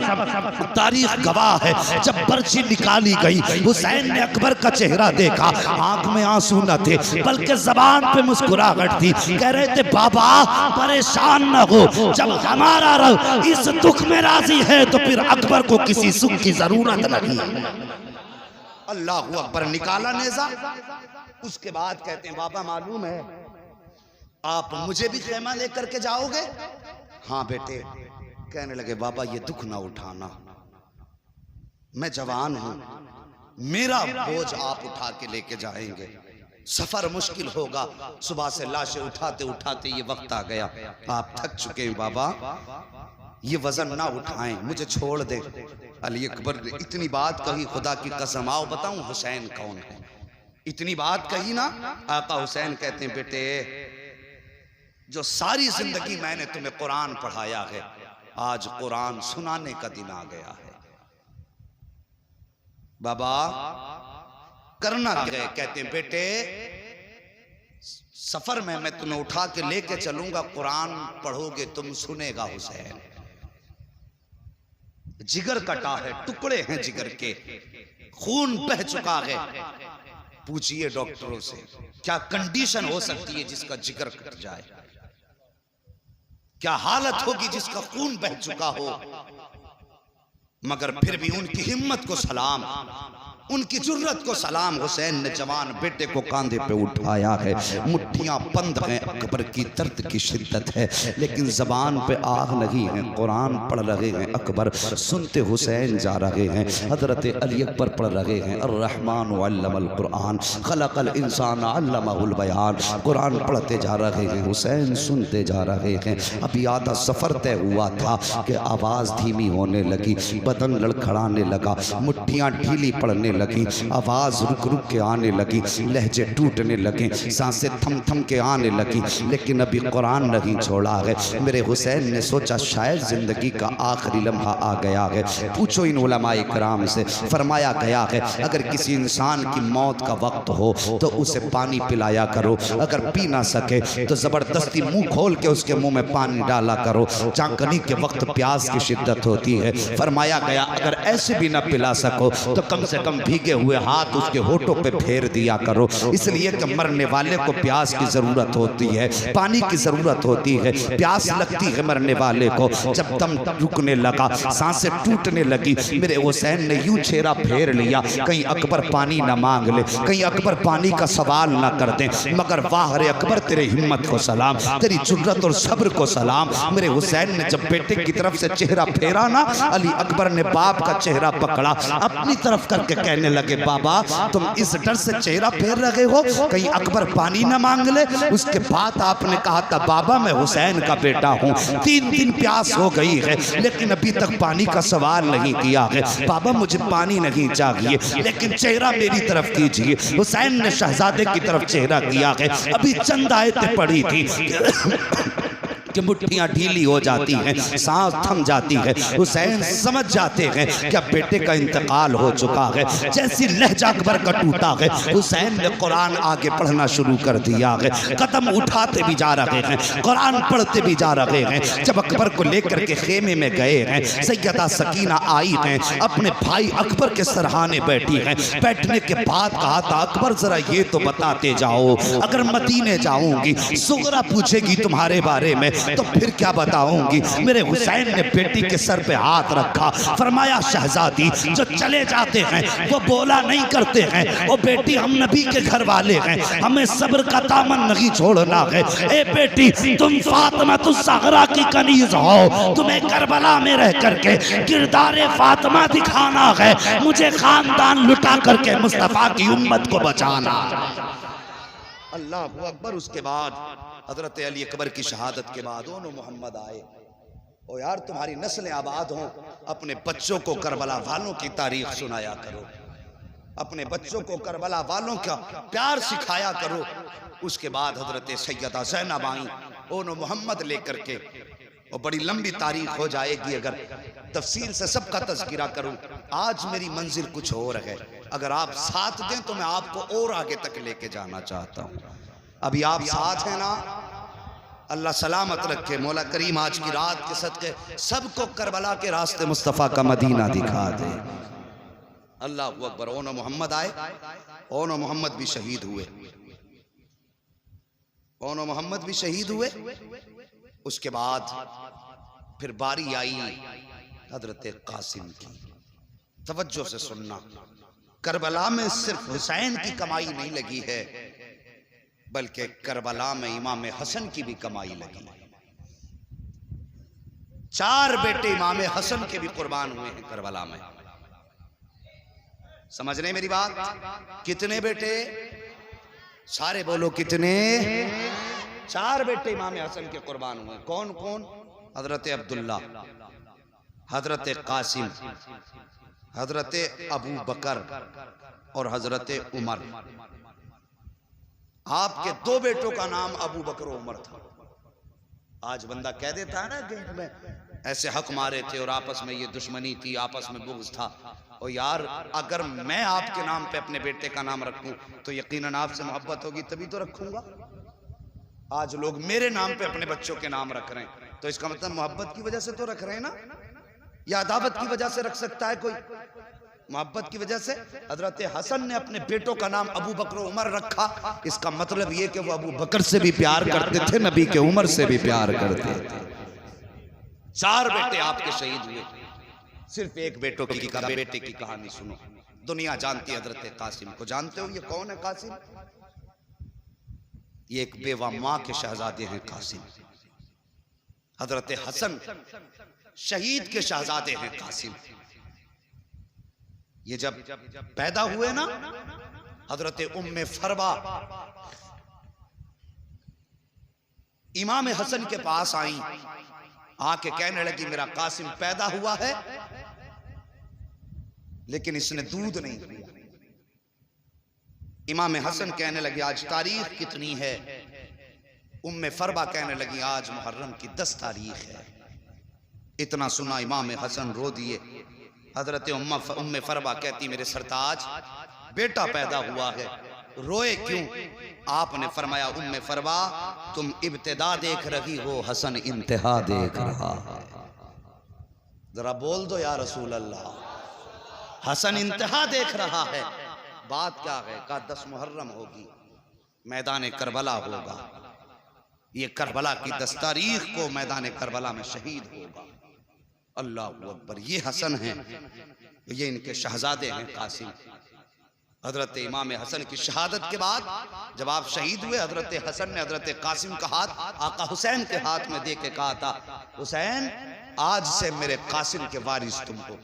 तारीख गवाह है जब बर्छी निकाली गई हुसैन ने अकबर का चेहरा देखा, आंख में आंसू न थे बल्कि जबान पे मुस्कुराहट थी। कह रहे थे बाबा परेशान न हो, जब हमारा रब इस दुख में राजी है तो फिर अकबर को किसी सुख की जरूरत नहीं। अल्लाह अकबर निकाला नेजा। उसके बाद कहते हैं बाबा मालूम है आप मुझे भी खेमा लेकर के जाओगे? हाँ बेटे। कहने लगे बाबा ये दुख ना उठाना, मैं जवान हूं, मेरा बोझ आप उठा के लेके जाएंगे, सफर मुश्किल होगा, सुबह से लाशें उठाते उठाते ये वक्त आ गया, आप थक चुके हैं बाबा, ये वजन ना उठाएं, मुझे छोड़ दे। अली अकबर ने इतनी बात कही, खुदा की कसम आओ बताऊं हुसैन कौन है। इतनी बात कही ना, आका हुसैन कहते हैं बेटे जो सारी जिंदगी मैंने तुम्हें कुरान पढ़ाया है, आज कुरान सुनाने का दिन आ गया है। बाबा करना क्या है? कहते हैं बेटे सफर में मैं तुम्हें उठा के लेके चलूंगा, कुरान पढ़ोगे तुम, सुनेगा हुसैन। जिगर कटा है, टुकड़े हैं जिगर के, खून बह चुका है। पूछिए डॉक्टरों से क्या कंडीशन हो सकती है जिसका जिगर कट जाए, क्या हालत होगी जिसका खून बह चुका हो। मगर फिर भी उनकी हिम्मत को सलाम, उनकी जुर्रत को सलाम। हुसैन ने जवान बेटे को कांधे पे उठाया है, मुट्ठियां बंद हैं, अकबर की दर्द की शिद्दत है, लेकिन जबान पे आग नहीं है, कुरान पढ़ रहे हैं अकबर, सुनते हुसैन जा रहे हैं। हजरत अली अकबर पढ़ रहे हैं अर्रहमान अल्लमल कुरान खलकल इंसान अल्लमहुल बयान, कुरान पढ़ते जा रहे हैं, हुसैन सुनते जा रहे हैं। अभी आधा सफर तय हुआ था कि आवाज धीमी होने लगी, बदन लड़खड़ाने लगा, मुट्ठियां ढीली पड़ने लगी, आवाज रुक रुक के आने लगी, लहजे टूटने लगे, सांसें थम थम के आने लगी, लेकिन अभी कुरान नहीं छोड़ा है। मेरे हुसैन ने सोचा शायद जिंदगी का आखिरी लम्हा आ गया है। पूछो इन उलमाए किराम से, फरमाया गया है अगर किसी इंसान की मौत का वक्त हो तो उसे पानी पिलाया करो, अगर पी ना सके तो जबरदस्ती मुंह खोल के उसके मुंह में पानी डाला करो, चाकनी के वक्त प्यास की शिद्दत होती है। फरमाया गया अगर ऐसे भी ना पिला सको तो कम से कम भीगे हुए हाथ उसके होठों पे फेर दिया करो, इसलिए कि मरने वाले को प्यास की जरूरत होती है, पानी की जरूरत होती है, प्यास लगती है मरने वाले को। जब दम रुकने लगा, सांसें टूटने लगी, मेरे हुसैन ने यूं चेहरा फेर लिया कहीं अकबर पानी ना मांग ले, कहीं अकबर पानी का सवाल ना कर दे। मगर वाह रे अकबर तेरे हिम्मत को सलाम, तेरी जुर्रत और सब्र को सलाम। मेरे हुसैन ने जब बेटे की तरफ से चेहरा फेरा ना, अली अकबर ने बाप का चेहरा पकड़ा, अपनी तरफ करके कहने लगे बाबा तुम इस डर से चेहरा फेर रहे हो कहीं अकबर पानी ना मांग ले। उसके बाद आपने कहा था बाबा मैं हुसैन का बेटा हूँ, 3 दिन प्यास हो गई है लेकिन अभी तक पानी का सवाल नहीं किया है, बाबा मुझे पानी नहीं चाहिए लेकिन चेहरा मेरी तरफ कीजिए। हुसैन ने शहजादे की तरफ चेहरा किया है, अभी चंद आयतें पड़ी थी कि मुट्ठियां ढीली हो जाती हैं, सांस थम जाती है। हुसैन समझ जाते हैं कि अब बेटे का इंतकाल हो चुका है। जैसी लहजा अकबर का टूटा है, हुसैन ने कुरान आगे पढ़ना शुरू कर दिया है, कदम उठाते भी जा रहे हैं, कुरान पढ़ते भी जा रहे हैं। जब अकबर को लेकर के खेमे में गए हैं, सैयदा सकीना आई हैं, अपने भाई अकबर के सरहाने बैठी हैं। बैठने के बाद कहा था अकबर जरा ये तो बताते जाओ, अगर मदीने जाऊंगी सुगरा पूछेगी तुम्हारे बारे में तो फिर क्या बताऊंगी। मेरे हुसैन ने बेटी के सर पे हाथ रखा, फरमाया शहजादी जो चले जाते हैं वो बोला नहीं करते हैं, ओ बेटी हम नबी के घर वाले हैं, हमें सब्र का दामन नहीं छोड़ना है। ए बेटी तुम फातिमा ज़हरा की कनीज हो, तुम्हें करबला में रह करके किरदारे फातिमा दिखाना है, मुझे खानदान लुटा करके मुस्तफा की उम्मत को बचाना। अल्लाह अकबर। उसके बाद हजरत अली अकबर की शहादत के बाद दोनों मोहम्मद आए, ओ यार तुम्हारी नस्लें आबाद हों, अपने बच्चों को करबला वालों की तारीख सुनाया करो, अपने बच्चों को करबला वालों का प्यार सिखाया करो। उसके बाद हजरत सैयदा ज़ैनब आई, दोनों मोहम्मद लेकर के और बड़ी लंबी तारीख हो जाएगी अगर तफसील से सबका तज़किरा करूं। आज मेरी मंजिल कुछ और है, अगर आप साथ दें तो मैं आपको और आगे तक लेके जाना चाहता हूं। अभी आप साथ हैं ना, अल्लाह सलामत रखे। मौला करीम आज की रात के सदके सबको करबला के रास्ते मुस्तफ़ा का मदीना दिखा दे। अल्लाह अकबर। ओनो मोहम्मद आए, ओनो मोहम्मद भी शहीद हुए, ओनो मोहम्मद भी शहीद हुए। उसके बाद फिर बारी आई हजरत कासिम की। तवज्जो से सुनना, करबला में सिर्फ हुसैन की कमाई नहीं लगी है, बल्कि करबला में इमाम हसन की भी कमाई लगी। 4 बेटे इमाम हसन के भी कुर्बान हुए हैं करबला में। समझ रहे मेरी बात? कितने बेटे? सारे बोलो कितने? 4 बेटे इमाम हसन के कुर्बान हुए। कौन कौन? हजरत अब्दुल्ला, हजरत कासिम, हजरत अबू बकर और हजरत उमर। आपके 2 बेटों का नाम अबू बकर और उमर था। आज बंदा कह देता है ना कि में ऐसे हक मारे थे और आपस में ये दुश्मनी थी, आपस में बुग़्ज़ था। और यार अगर मैं आपके नाम पे अपने बेटे का नाम रखूं तो यकीनन आपसे मोहब्बत होगी, तभी तो रखूंगा। आज लोग मेरे नाम पे अपने बच्चों के नाम रख रहे हैं, तो इसका मतलब मोहब्बत की वजह से तो रख रहे हैं ना, या अदावत की वजह से रख सकता है कोई? मोहब्बत की वजह से। हजरत हसन ने अपने बेटों का नाम अबू बकर उमर रखा, इसका मतलब ये कि वो अबू बकर से भी प्यार करते थे, नबी के उमर से भी प्यार करते थे। 4 बेटे आपके शहीद हुए। सिर्फ एक बेटे की कहानी सुनो, दुनिया जानती है हजरत कासिम को। जानते हो ये कौन है कासिम? ये एक बेवा माँ के शहजादे हैं कासिम। हजरत हसन शहीद के शहजादे हैं कासिम। ये जब पैदा हुए ना, हजरत उम्मे फरवा इमाम हसन के पास आई, आके कहने लगी मेरा कासिम पैदा हुआ है लेकिन इसने दूध नहीं पिया। इमाम हसन कहने लगे आज तारीख कितनी है? उम्मे फरवा कहने लगी आज मुहर्रम की 10 तारीख है। इतना सुना इमाम हसन रो दिए। हजरत उम्मे फरवा कहती मेरे सरताज बेटा पैदा हुआ है, रोए क्यों? आपने फरमाया उम्मे फरवा तुम इब्तिदा देख रही हो, हसन इंतहा देख रहा है। जरा बोल दो या रसूल अल्लाह। हसन इंतहा देख रहा है। बात क्या है? का 10 मुहर्रम होगी, मैदान करबला होगा। ये करबला की 10 तारीख को मैदान करबला में शहीद होगा। अल्लाह अकबर। ये हसन हैं, ये इनके शहजादे हैं कासिम। हजरत इमाम हसन की शहादत के बाद जब आप शहीद हुए, हजरत हसन ने हजरत कासिम का हाथ आका हुसैन के हाथ में दे के कहा था हुसैन आज से मेरे कासिम के वारिस तुम हो,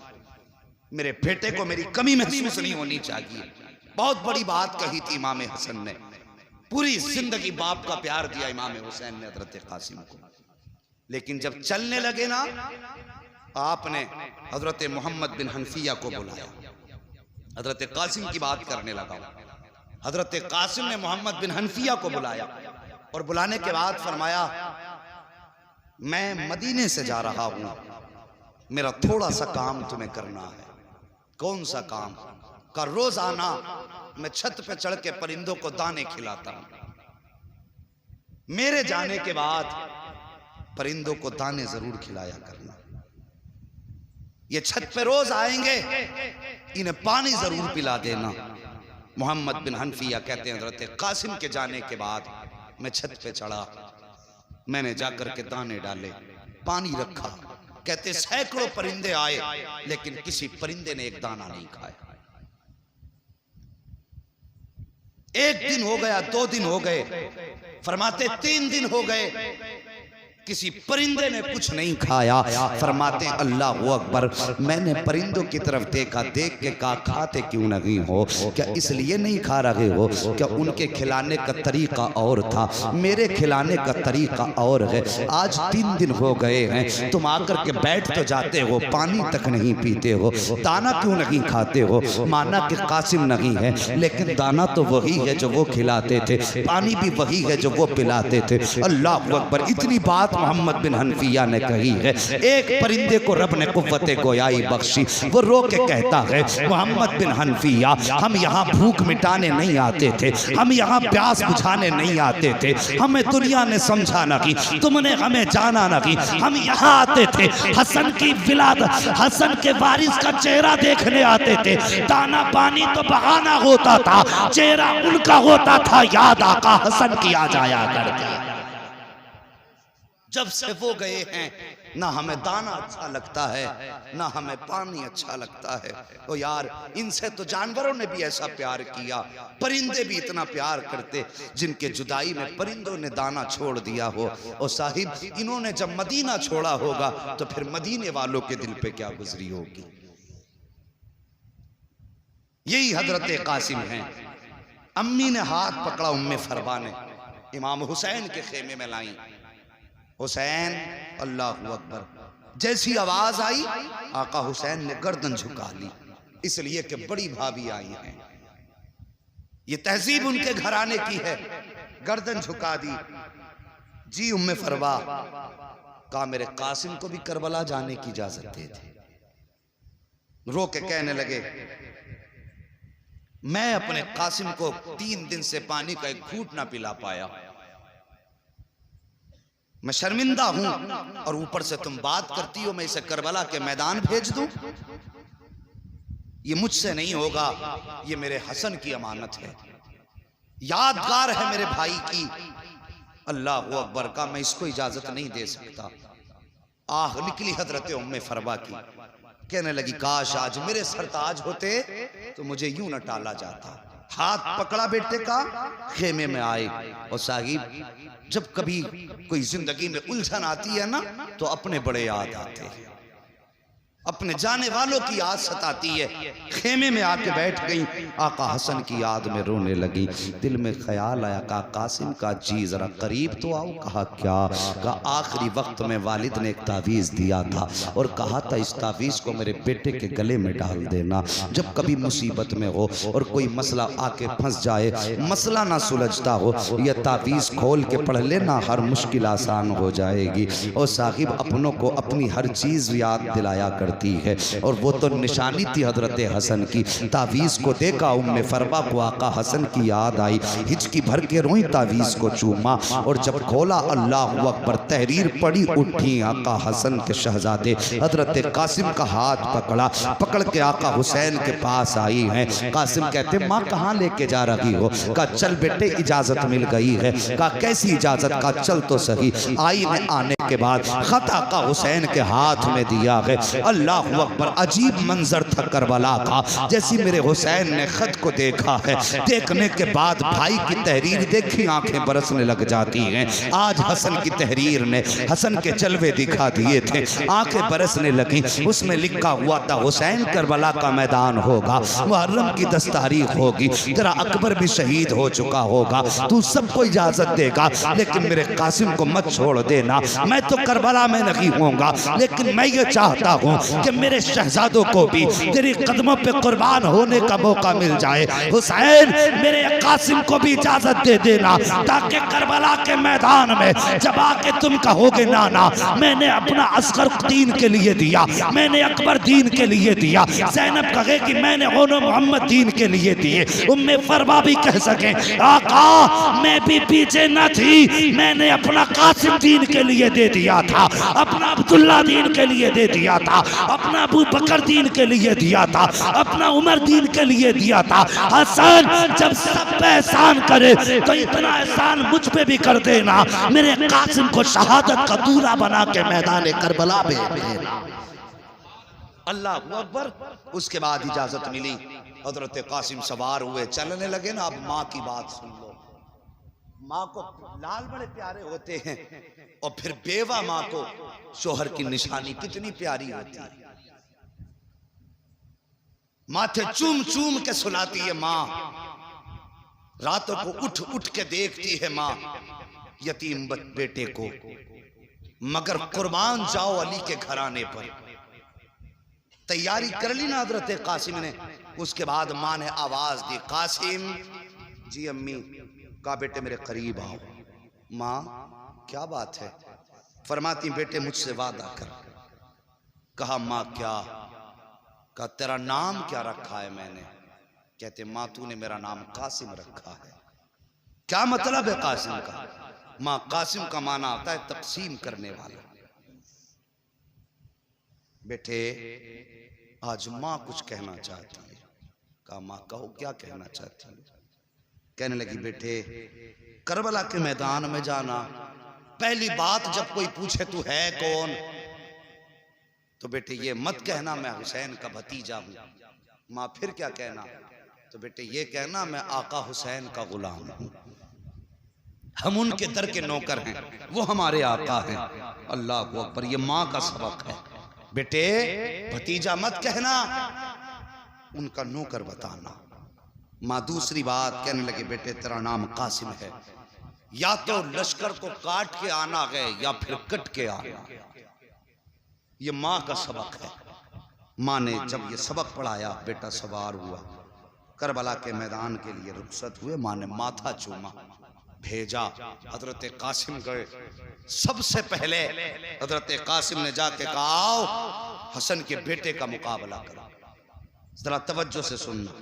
मेरे बेटे को मेरी कमी महसूस नहीं होनी चाहिए। बहुत बड़ी बात कही थी इमाम हसन ने। पूरी जिंदगी बाप का प्यार दिया इमाम हुसैन ने हजरत कासिम को। लेकिन जब चलने लगे ना, आपने हजरत मोहम्मद बिन हनफिया को बुलाया। हजरत कासिम की बात करने लगा। हजरत कासिम ने मोहम्मद बिन हनफिया को बुलाया और बुलाने के बाद फरमाया मैं मदीने से जा रहा हूं, मेरा थोड़ा सा काम तुम्हें करना है। कौन सा काम? का रोजाना मैं छत पे चढ़ के परिंदों को दाने खिलाता हूं। मेरे जाने के बाद परिंदों को दाने जरूर खिलाया करना। ये छत पे रोज आएंगे, इन्हें पानी जरूर पिला देना। मोहम्मद बिन हनफिया कहते हैं हजरत कासिम के जाने के बाद मैं छत पे चढ़ा, मैंने जाकर के दाने डाले, पानी रखा। कहते सैकड़ों परिंदे आए लेकिन किसी परिंदे ने एक दाना नहीं खाया। एक दिन हो गया, 2 दिन हो गए, फरमाते 3 दिन हो गए, किसी परिंदे ने कुछ नहीं खाया। फरमाते अल्लाह अकबर। मैंने परिंदों की तरफ देखा, देख के कहा खाते क्यों नहीं हो? क्या इसलिए नहीं खा रहे हो? क्या उनके खिलाने का तरीका और था, मेरे खिलाने का तरीका और है। आज 3 दिन हो गए हैं, तुम आकर के बैठ तो जाते हो, पानी तक नहीं पीते हो, दाना क्यों नहीं खाते हो? माना कि कासिम नहीं है लेकिन दाना तो वही है जो वो खिलाते थे, पानी भी वही है जो वो पिलाते थे। अल्लाह अकबर। इतनी बात बात मोहम्मद बिन हनफिया ने कही है। एक परिंदे को रब ने कुव्वते गोयाई बख्शी, वो रो के कहता है मोहम्मद बिन हनफिया, हम यहाँ भूख मिटाने नहीं आते थे, हम यहाँ प्यास बुझाने नहीं आते थे, हमें दुनिया ने समझा ना कि तुमने हमें जाना ना कि हम यहाँ आते थे हसन की विलादत, हसन के वारिस का चेहरा देखने आते थे। दाना पानी तो बहाना होता था, चेहरा उनका होता था, याद आका हसन की आ जाया करके। जब से वो गए हैं ना हमें दाना अच्छा लगता है ना हमें पानी अच्छा लगता है। तो यार इनसे तो जानवरों ने भी ऐसा प्यार किया, परिंदे भी इतना प्यार करते जिनके जुदाई में परिंदों ने दाना छोड़ दिया हो। और साहिब इन्होंने जब मदीना छोड़ा होगा तो फिर मदीने वालों के दिल पे क्या गुजरी होगी। यही हजरत कासिम हैं। अम्मी ने हाथ पकड़ा उम्मे फरवा ने, इमाम हुसैन के खेमे में लाई। हुसैन, अल्लाहु अकबर। जैसी आवाज आई आका हुसैन ने गर्दन झुका ली, इसलिए कि बड़ी भाभी आई हैं। ये तहजीब उनके घराने की है। गर्दन झुका दी। जी उम्मे फरवा, कहा मेरे कासिम को भी करबला जाने की इजाजत दे दे। रो के कहने लगे मैं अपने कासिम को 3 दिन से पानी का एक घूंट ना पिला पाया, मैं शर्मिंदा हूं, और ऊपर से तुम बात करती हो मैं इसे करबला के मैदान भेज दूं। ये मुझसे नहीं होगा, ये मेरे हसन की अमानत है, यादगार है मेरे भाई की। अल्लाह अकबर का, मैं इसको इजाजत नहीं दे सकता। आह निकली हजरत उम्मे फरवा की, कहने लगी काश आज मेरे सरताज होते तो मुझे यूं न टाला जाता। हाथ पकड़ा बेटे का, खेमे में आए। और साहिब जब कभी कोई जिंदगी में उलझन आती है ना तो अपने बड़े याद आते हैं, अपने जाने वालों की याद सताती है। खेमे में आके बैठ गई, आका हसन की याद में रोने लगी। दिल में ख्याल आया कहा कासिम का जी जरा करीब तो आओ। कहा क्या? कहा आखिरी वक्त में वालिद ने एक तावीज़ दिया था और कहा था इस तावीज़ को मेरे बेटे के गले में डाल देना, जब कभी मुसीबत में हो और कोई मसला आके फंस जाए, मसला ना सुलझता हो, यह तावीज़ खोल के पढ़ लेना, हर मुश्किल आसान हो जाएगी। और साहिब अपनों को अपनी हर चीज़ याद दिलाया कर है। और वो तो निशानी थी हजरत हसन की। तावीज़ को देखा उम्मे फरवा को आका हसन की याद आई, हिचकी भर के रोई, तावीज़ को चूमा और जब खोला अल्लाह अकबर, तहरीर पड़ी, उठी आका हसन के शहजादे हजरत कासिम का हाथ पकड़ा, पकड़ के आका हुसैन के पास आई हैं। कासिम कहते माँ कहाँ लेके जा रही हो? कहा चल बेटे इजाजत मिल गई है। कहा कैसी इजाजत? का चल तो सही। आई ने आने के बाद खत आका हुसैन के हाथ में दिया है। अल्लाहु अकबर, अजीब मंजर था करबला का। जैसी मेरे हुसैन ने खत को देखा है, देखने के बाद भाई की तहरीर देखी आंखें बरसने लग जाती हैं। आज हसन की तहरीर ने हसन के जलवे दिखा दिए थे, आंखें बरसने लगी। उसमें लिखा हुआ था हुसैन करबला का मैदान होगा, मुहर्रम की 10 तारीख होगी, तेरा अकबर भी शहीद हो चुका होगा, तू सबको इजाजत देगा लेकिन मेरे कासिम को मत छोड़ देना। मैं तो करबला में नहीं होऊंगा लेकिन मैं ये चाहता हूँ कि मेरे शहजादों को भी तेरी कदमों पे कुर्बान होने का मौका मिल जाए। हुसैन मेरे कासिम को भी इजाजत दे देना, ताकि करबला के मैदान में जब आके तुम कहोगे नाना मैंने अपना असगर दीन के लिए दिया, मैंने अकबर दीन के लिए दिया, ज़ैनब कहे कि मैंने ओनो मोहम्मद दीन के लिए दिए, उम्मे फरवा भी कह सके आका मैं भी पीछे न थी, मैंने अपना कासिम दीन के लिए दे दिया था, अपना अब्दुल्ला दीन के लिए दे दिया था, अपना अबू बकर दीन के लिए दिया था, अपना उमर दीन के लिए दिया था। हसन जब सब पे एहसान करे तो इतना एहसान मुझ पे भी कर देना, मेरे कासिम को शहादत का दूल्हा बना के मैदान करबला में भेजना। अल्लाह अकबर। उसके बाद इजाजत मिली, हजरत कासिम सवार हुए, चलने लगे ना। अब माँ की बात सुन लो। माँ को लाल बड़े प्यारे होते हैं और फिर बेवा माँ को शोहर की निशानी कितनी प्यारी होती है। माथे चूम चूम के सुलाती है माँ, रातों को उठ उठ के देखती है माँ यतीम बेटे को। मगर कुर्बान जाओ अली के घराने पर। तैयारी कर ली ना हजरत कासिम ने। उसके बाद माँ ने आवाज दी कासिम। जी अम्मी। कहा बेटे मेरे करीब आओ। माँ क्या बात है? फरमाती बेटे मुझसे वादा कर। कहा माँ क्या? कहा तेरा नाम क्या रखा है मैंने? कहते माँ तूने मेरा नाम कासिम रखा है। क्या मतलब है कासिम का? माँ कासिम का माना आता है तकसीम करने वाला। बेटे आज माँ कुछ कहना चाहती है। कहा माँ कहो क्या कहना चाहती है? कहने लगी बेटे करबला के मैदान में जाना, पहली बात जब कोई पूछे तू है कौन, तो बेटे ये मत कहना मैं हुसैन का भतीजा हूं। माँ फिर क्या कहना? तो बेटे ये कहना मैं आका हुसैन का गुलाम हूं, हम उनके दर के नौकर हैं, वो हमारे आका हैं। अल्लाह अकबर, ये माँ का सबक है। बेटे भतीजा मत कहना, उनका नौकर बताना। माँ दूसरी बात कहने लगे बेटे तेरा नाम कासिम है, या तो लश्कर को काट के आना है या फिर कट के आना। ये माँ का सबक है। माँ ने जब ये सबक पढ़ाया बेटा सवार हुआ, करबला के मैदान के लिए रुखसत हुए। माँ ने माथा चूमा, भेजा। हजरत कासिम गए। सबसे पहले हजरत कासिम ने जाके कहा आओ हसन के बेटे का मुकाबला करो। जरा तवज्जो से सुनना,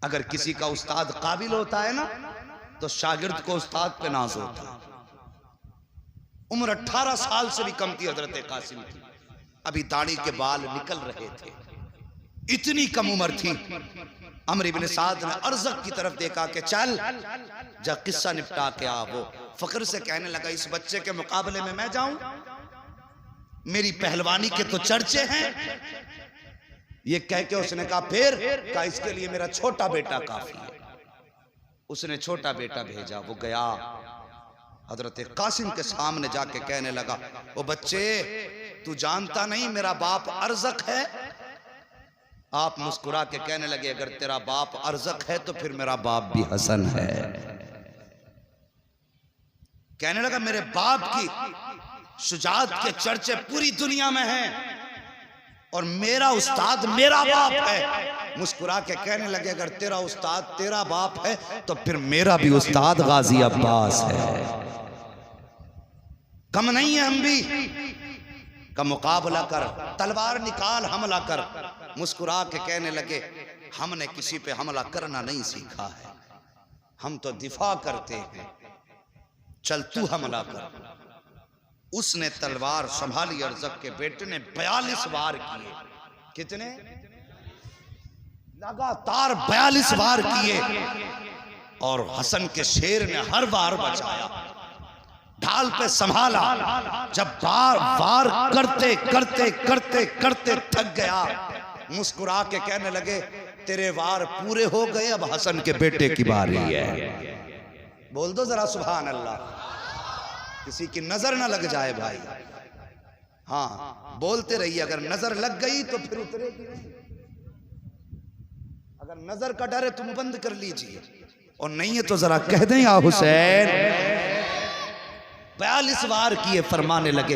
अगर किसी का उस्ताद काबिल होता है ना तो शागिर्द को उस्ताद पे नाज होता है। उम्र 18 साल से भी कम थी हजरत कासिम की, अभी दाढ़ी के बाल निकल रहे थे, इतनी कम उम्र थी। अमर इब्न साद ने अर्ज़क की तरफ देखा कि चल जा किस्सा निपटा के आ। वो फख्र से कहने लगा इस बच्चे के मुकाबले में मैं जाऊं? मेरी पहलवानी के तो चर्चे हैं। ये कह के उसने कहा फिर? कहा इसके लिए मेरा छोटा बेटा काफी है। उसने छोटा बेटा भेजा, वो गया हजरत कासिम के सामने जाके कहने लगा ओ बच्चे तू जानता नहीं मेरा बाप अर्ज़क है? आप मुस्कुरा के कहने लगे अगर तेरा बाप अर्ज़क है तो फिर मेरा बाप भी हसन है। कहने लगा मेरे बाप की शुजाअत के चर्चे पूरी दुनिया में हैं और मेरा उस्ताद मेरा बाप है। मुस्कुरा के कहने लगे अगर तेरा उस्ताद तेरा बाप है तो फिर मेरा भी उस्ताद गाजी अब्बास है, कम नहीं है हम भी। का मुकाबला कर, तलवार निकाल, हमला कर। मुस्कुरा के कहने लगे हमने किसी पे हमला करना नहीं सीखा है, हम तो दिफा करते हैं, चल तू हमला कर। उसने तलवार संभाली, अर्ज़क के बेटे ने 42 वार किए। कितने? लगातार 42 वार किए और हसन के शेर ने हर वार बचाया, ढाल पे संभाला। जब बार वार करते करते करते करते थक गया, मुस्कुरा के कहने लगे तेरे वार पूरे हो गए, अब हसन के बेटे की बारी है। बोल दो जरा सुभान अल्लाह, किसी की नजर ना लग जाए भाई। हाँ बोलते रहिए, अगर नजर लग गई तो फिर उतरेगी नहीं। अगर नजर का डर है तुम बंद कर लीजिए, और नहीं है तो जरा कह दें या हुसैन। 42 वार किए, फरमाने लगे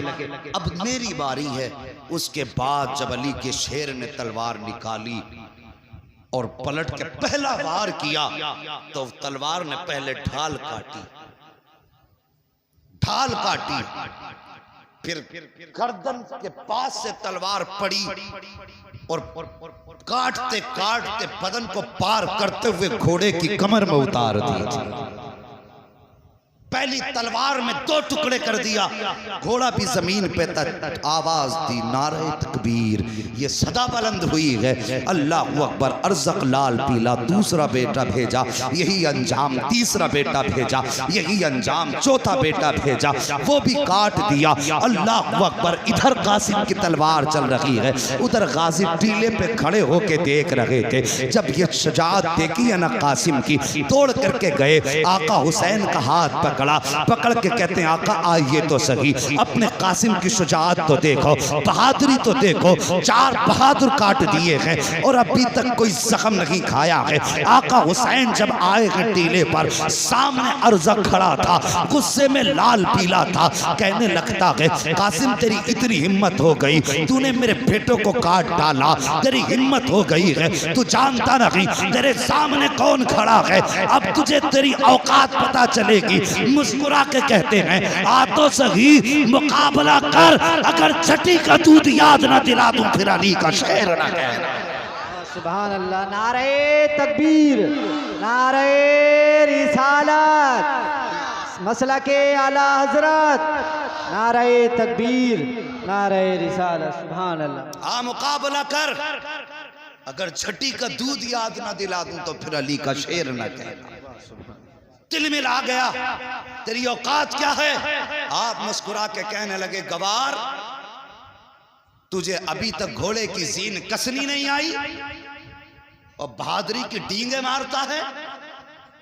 अब मेरी बारी है। उसके बाद जब अली के शेर ने तलवार निकाली और पलट के पहला वार किया तो तलवार ने पहले ढाल काटी, फिर गर्दन के पास से तलवार पड़ी और काटते काटते बदन को पार करते हुए घोड़े की कमर में उतार दी। पहली तलवार में 2 टुकड़े कर दिया, घोड़ा भी जमीन पे आवाज दी नारे तकबीर। ये सदा बुलंद हुई है अल्लाहु अकबर। अर्ज़क लाल पीला दूसरा बेटा भेजा, यही अंजाम तीसरा बेटा भेजा, यही अंजाम चौथा बेटा भेजा, वो भी काट दिया। अल्लाहु अकबर। इधर कासिम की तलवार चल रही है, उधर गाजी टीले पे खड़े होके देख रहे थे। जब ये शुजाअत देखी है ना कासिम की, तोड़ करके गए, आका हुसैन का हाथ पकड़ के कहते हैं आका आइए तो सही, अपने कासिम की शुजाअत तो देखो, बहादुरी तो देखो। 4 बहादुर काट दिए हैं और अभी तक कोई जख्म नहीं खाया है। आका हुसैन जब आए हैं टीले पर, सामने अर्ज़क खड़ा था, गुस्से में लाल पीला था। कहने लगता है कासिम तेरी इतनी हिम्मत हो गई, तूने मेरे बेटों को काट डाला, तेरी हिम्मत हो गई है, तू जानता नहीं तेरे सामने कौन खड़ा है। अब तुझे तेरी औकात पता चलेगी। मुस्कुरा के कहते हैं आ तो सही मुकाबला कर, अगर छठी का दूध याद ना दिला दूं फिर अली का शेर ना कहना। सुभान अल्लाह। नारे तकबीर, नारे रिसालत, मसला के आला हजरत, नारे तकबीर, नारे रिसालत। सुभान अल्लाह। हाँ मुकाबला कर, अगर छठी का दूध याद ना दिला दूं तो फिर अली का शेर ना कहना। दिल में ला गया तेरी औकात क्या है। आप मुस्कुरा के कहने लगे गवार, तुझे अभी तक घोड़े की जीन कसनी नहीं आई और बहादुरी की डींगे मारता है।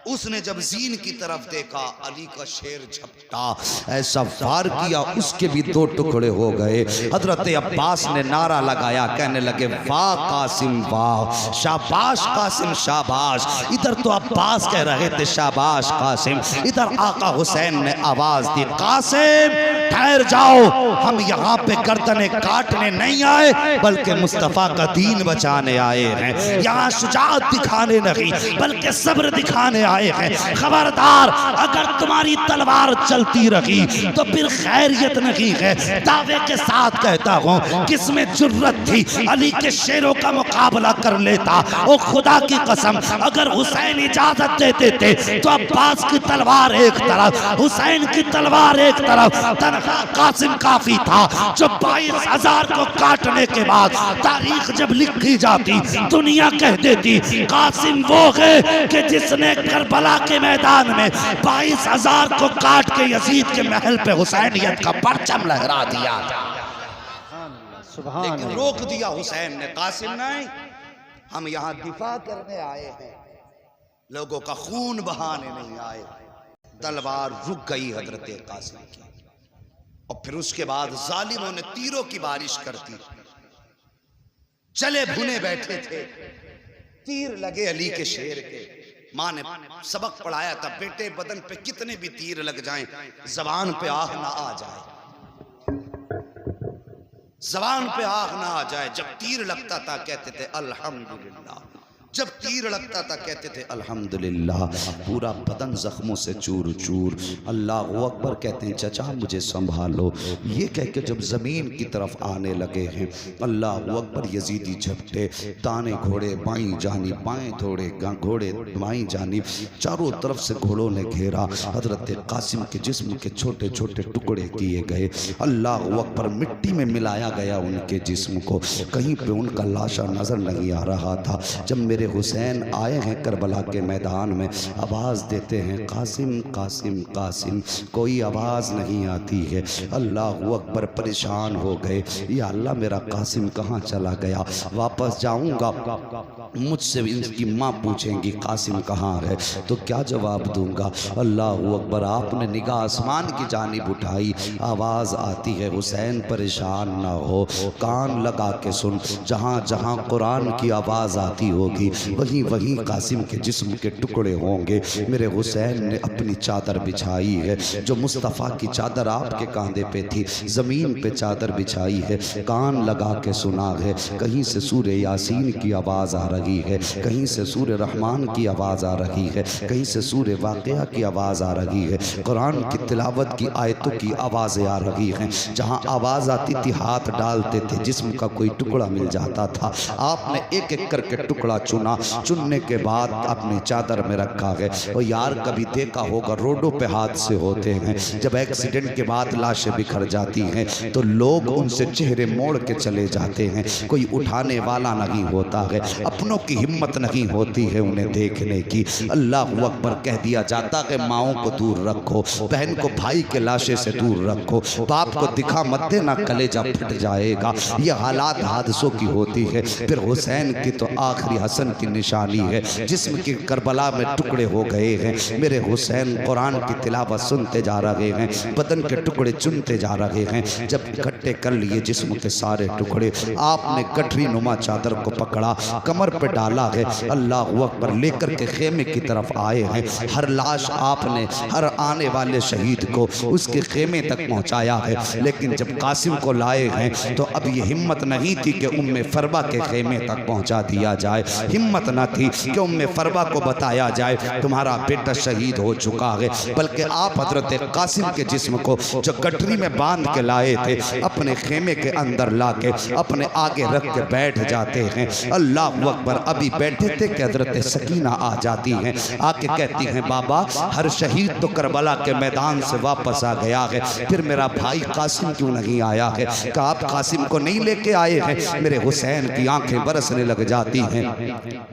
उसने जब जीन की तरफ देखा, अली का शेर झपटा, ऐसा वार किया उसके भी दो टुकड़े हो गए। हजरत अब्बास ने नारा लगाया, कहने लगे वाह कासिम वाह, शाबाश कासिम शाबाश। इधर तो अब्बास कह रहे थे शाबाश कासिम, इधर आका हुसैन ने आवाज दी कासिम ठहर जाओ, हम यहाँ पे गर्दनें काटने नहीं आए बल्कि मुस्तफा का दीन बचाने आए हैं। यहाँ शुजाअत दिखाने नहीं बल्कि सब्र दिखाने आए हैं। खबरदार, अगर तुम्हारी तलवार चलती रही तो फिर खैरियत नहीं है। दावे के साथ कहता हूँ, किसमें जुर्रत थी अली के शेरों का मुकाबला कर लेता। ओ खुदा की कसम, अगर हुसैन इजाजत देते थे तो अब्बास की तलवार एक तरफ, हुसैन की तलवार एक तरफ, तनहा कासिम काफी था जो 22,000 को काटने के बाद तारीख जब लिखी जाती दुनिया कह देती कासिम वो है कि जिसने करबला के मैदान में 22,000 को काट के यजीद के महल पे हुसैनियत का परचम लहरा दिया। लेकिन रोक दिया हुसैन ने, कासिम नहीं, हम यहाँ दिफा करने आए हैं, लोगों का खून बहाने नहीं आए। तलवार रुक गई हजरत कासिम की और फिर उसके बाद जालिमों ने तीरों की बारिश कर दी। चले भुने बैठे थे, तीर लगे अली के शेर के। माँ ने सबक पढ़ाया था, बेटे बदन पे कितने भी तीर लग जाएं जबान पे आह ना आ जाए, जबान पे आह ना आ जाए। जब तीर लगता था कहते थे अल्हम्दुलिल्लाह, जब तीर लगता था कहते थे अल्हम्दुलिल्लाह। पूरा बदन जख्मों से चूर चूर। अल्लाह अकबर कहते हैं चचा मुझे संभालो, ये कह के जब जमीन की तरफ आने लगे हैं अल्लाह अकबर, यजीदी झपटे, दाने घोड़े बाईं जानिब, बाएं घोड़े बाईं जानिब, चारों तरफ से घोड़ों ने घेरा। हजरत कासिम के जिस्म के छोटे छोटे टुकड़े किए गए। अल्लाह अकबर, मिट्टी में मिलाया गया उनके जिस्म को, कहीं पे उनका लाशा नजर नहीं आ रहा था। जब मेरे हुसैन आए हैं करबला के मैदान में, आवाज़ देते हैं कासिम कासिम कासिम, कोई आवाज़ नहीं आती है। अल्लाह अकबर परेशान हो गए, या अल्लाह मेरा कासिम कहाँ चला गया, वापस जाऊंगा मुझसे इनकी माँ पूछेंगी कासिम कहाँ है तो क्या जवाब दूंगा। अल्लाह अकबर, आपने निगाह आसमान की जानिब उठाई, आवाज़ आती है हुसैन परेशान ना हो, कान लगा के सुन, जहाँ जहाँ कुरान की आवाज़ आती होगी वहीं वहीं कासिम के जिस्म के टुकड़े होंगे। मेरे हुसैन ने अपनी चादर बिछाई है, जो मुस्तफ़ा की चादर आपके कांधे पे थी, ज़मीन पे चादर बिछाई है, कान लगा के सुना है। कहीं से सूरे यासीन की आवाज़ आ रही है, कहीं से सूरे रहमान की आवाज़ आ रही है, कहीं से सूरे वाक़िया की आवाज़ आ रही है, कुरान की तिलावत की आयतों की आवाज़ें आ रही हैं। जहाँ आवाज़ आती थी हाथ डालते थे, जिस्म का कोई टुकड़ा मिल जाता था। आपने एक एक करके टुकड़ा चुना, चुनने के बाद अपनी चादर में रखा है। और यार कभी देखा होगा रोडों पे हादसे होते हैं, जब एक्सीडेंट के बाद लाशें बिखर जाती हैं तो लोग उनसे चेहरे मोड़ के चले जाते हैं, कोई उठाने वाला नहीं होता है, अपनों की हिम्मत नहीं होती है उन्हें देखने की। अल्लाह अकबर कह दिया जाता है माओं को दूर रखो, बहन को भाई के लाशे से दूर रखो, बाप को दिखा मत देना कलेजा फट जाएगा। ये हालात हादसों की होती है। फिर हुसैन की तो आखिरी हसन की निशानी है, जिस्म के करबला में टुकड़े हो गए हैं। मेरे हुसैन कुरान की तिलावत सुनते जा रहे हैं, बदन के टुकड़े चुनते जा रहे हैं। जब इकट्ठे कर लिए जिस्म के सारे टुकड़े, आपने गठरी नुमा चादर को पकड़ा, कमर पे डाला है, अल्लाह अकबर लेकर के खेमे की तरफ आए हैं। हर लाश आपने हर आने वाले शहीद को उसके खेमे तक पहुंचाया है। लेकिन जब कासिम को लाए हैं तो अब ये हिम्मत नहीं थी कि उम्मे फरबा के खेमे तक पहुंचा दिया जाए। हिम्मत न थी कि उम्मे फरवा को बताया जाए तुम्हारा बेटा शहीद हो चुका है, बल्कि आप हजरत कासिम के जिस्म को जो गठरी में बांध के लाए थे अपने खेमे के अंदर ला के अपने आगे रख के बैठ जाते हैं। अल्लाह अकबर। अभी बैठे थे कि हजरत सकीना आ जाती हैं, आके कहती हैं बाबा हर शहीद तो करबला के मैदान से वापस आ गया है, फिर मेरा भाई कासिम क्यों नहीं आया है? क्या आप कासिम को नहीं लेके आए हैं? मेरे हुसैन की आंखें बरसने लग जाती हैं।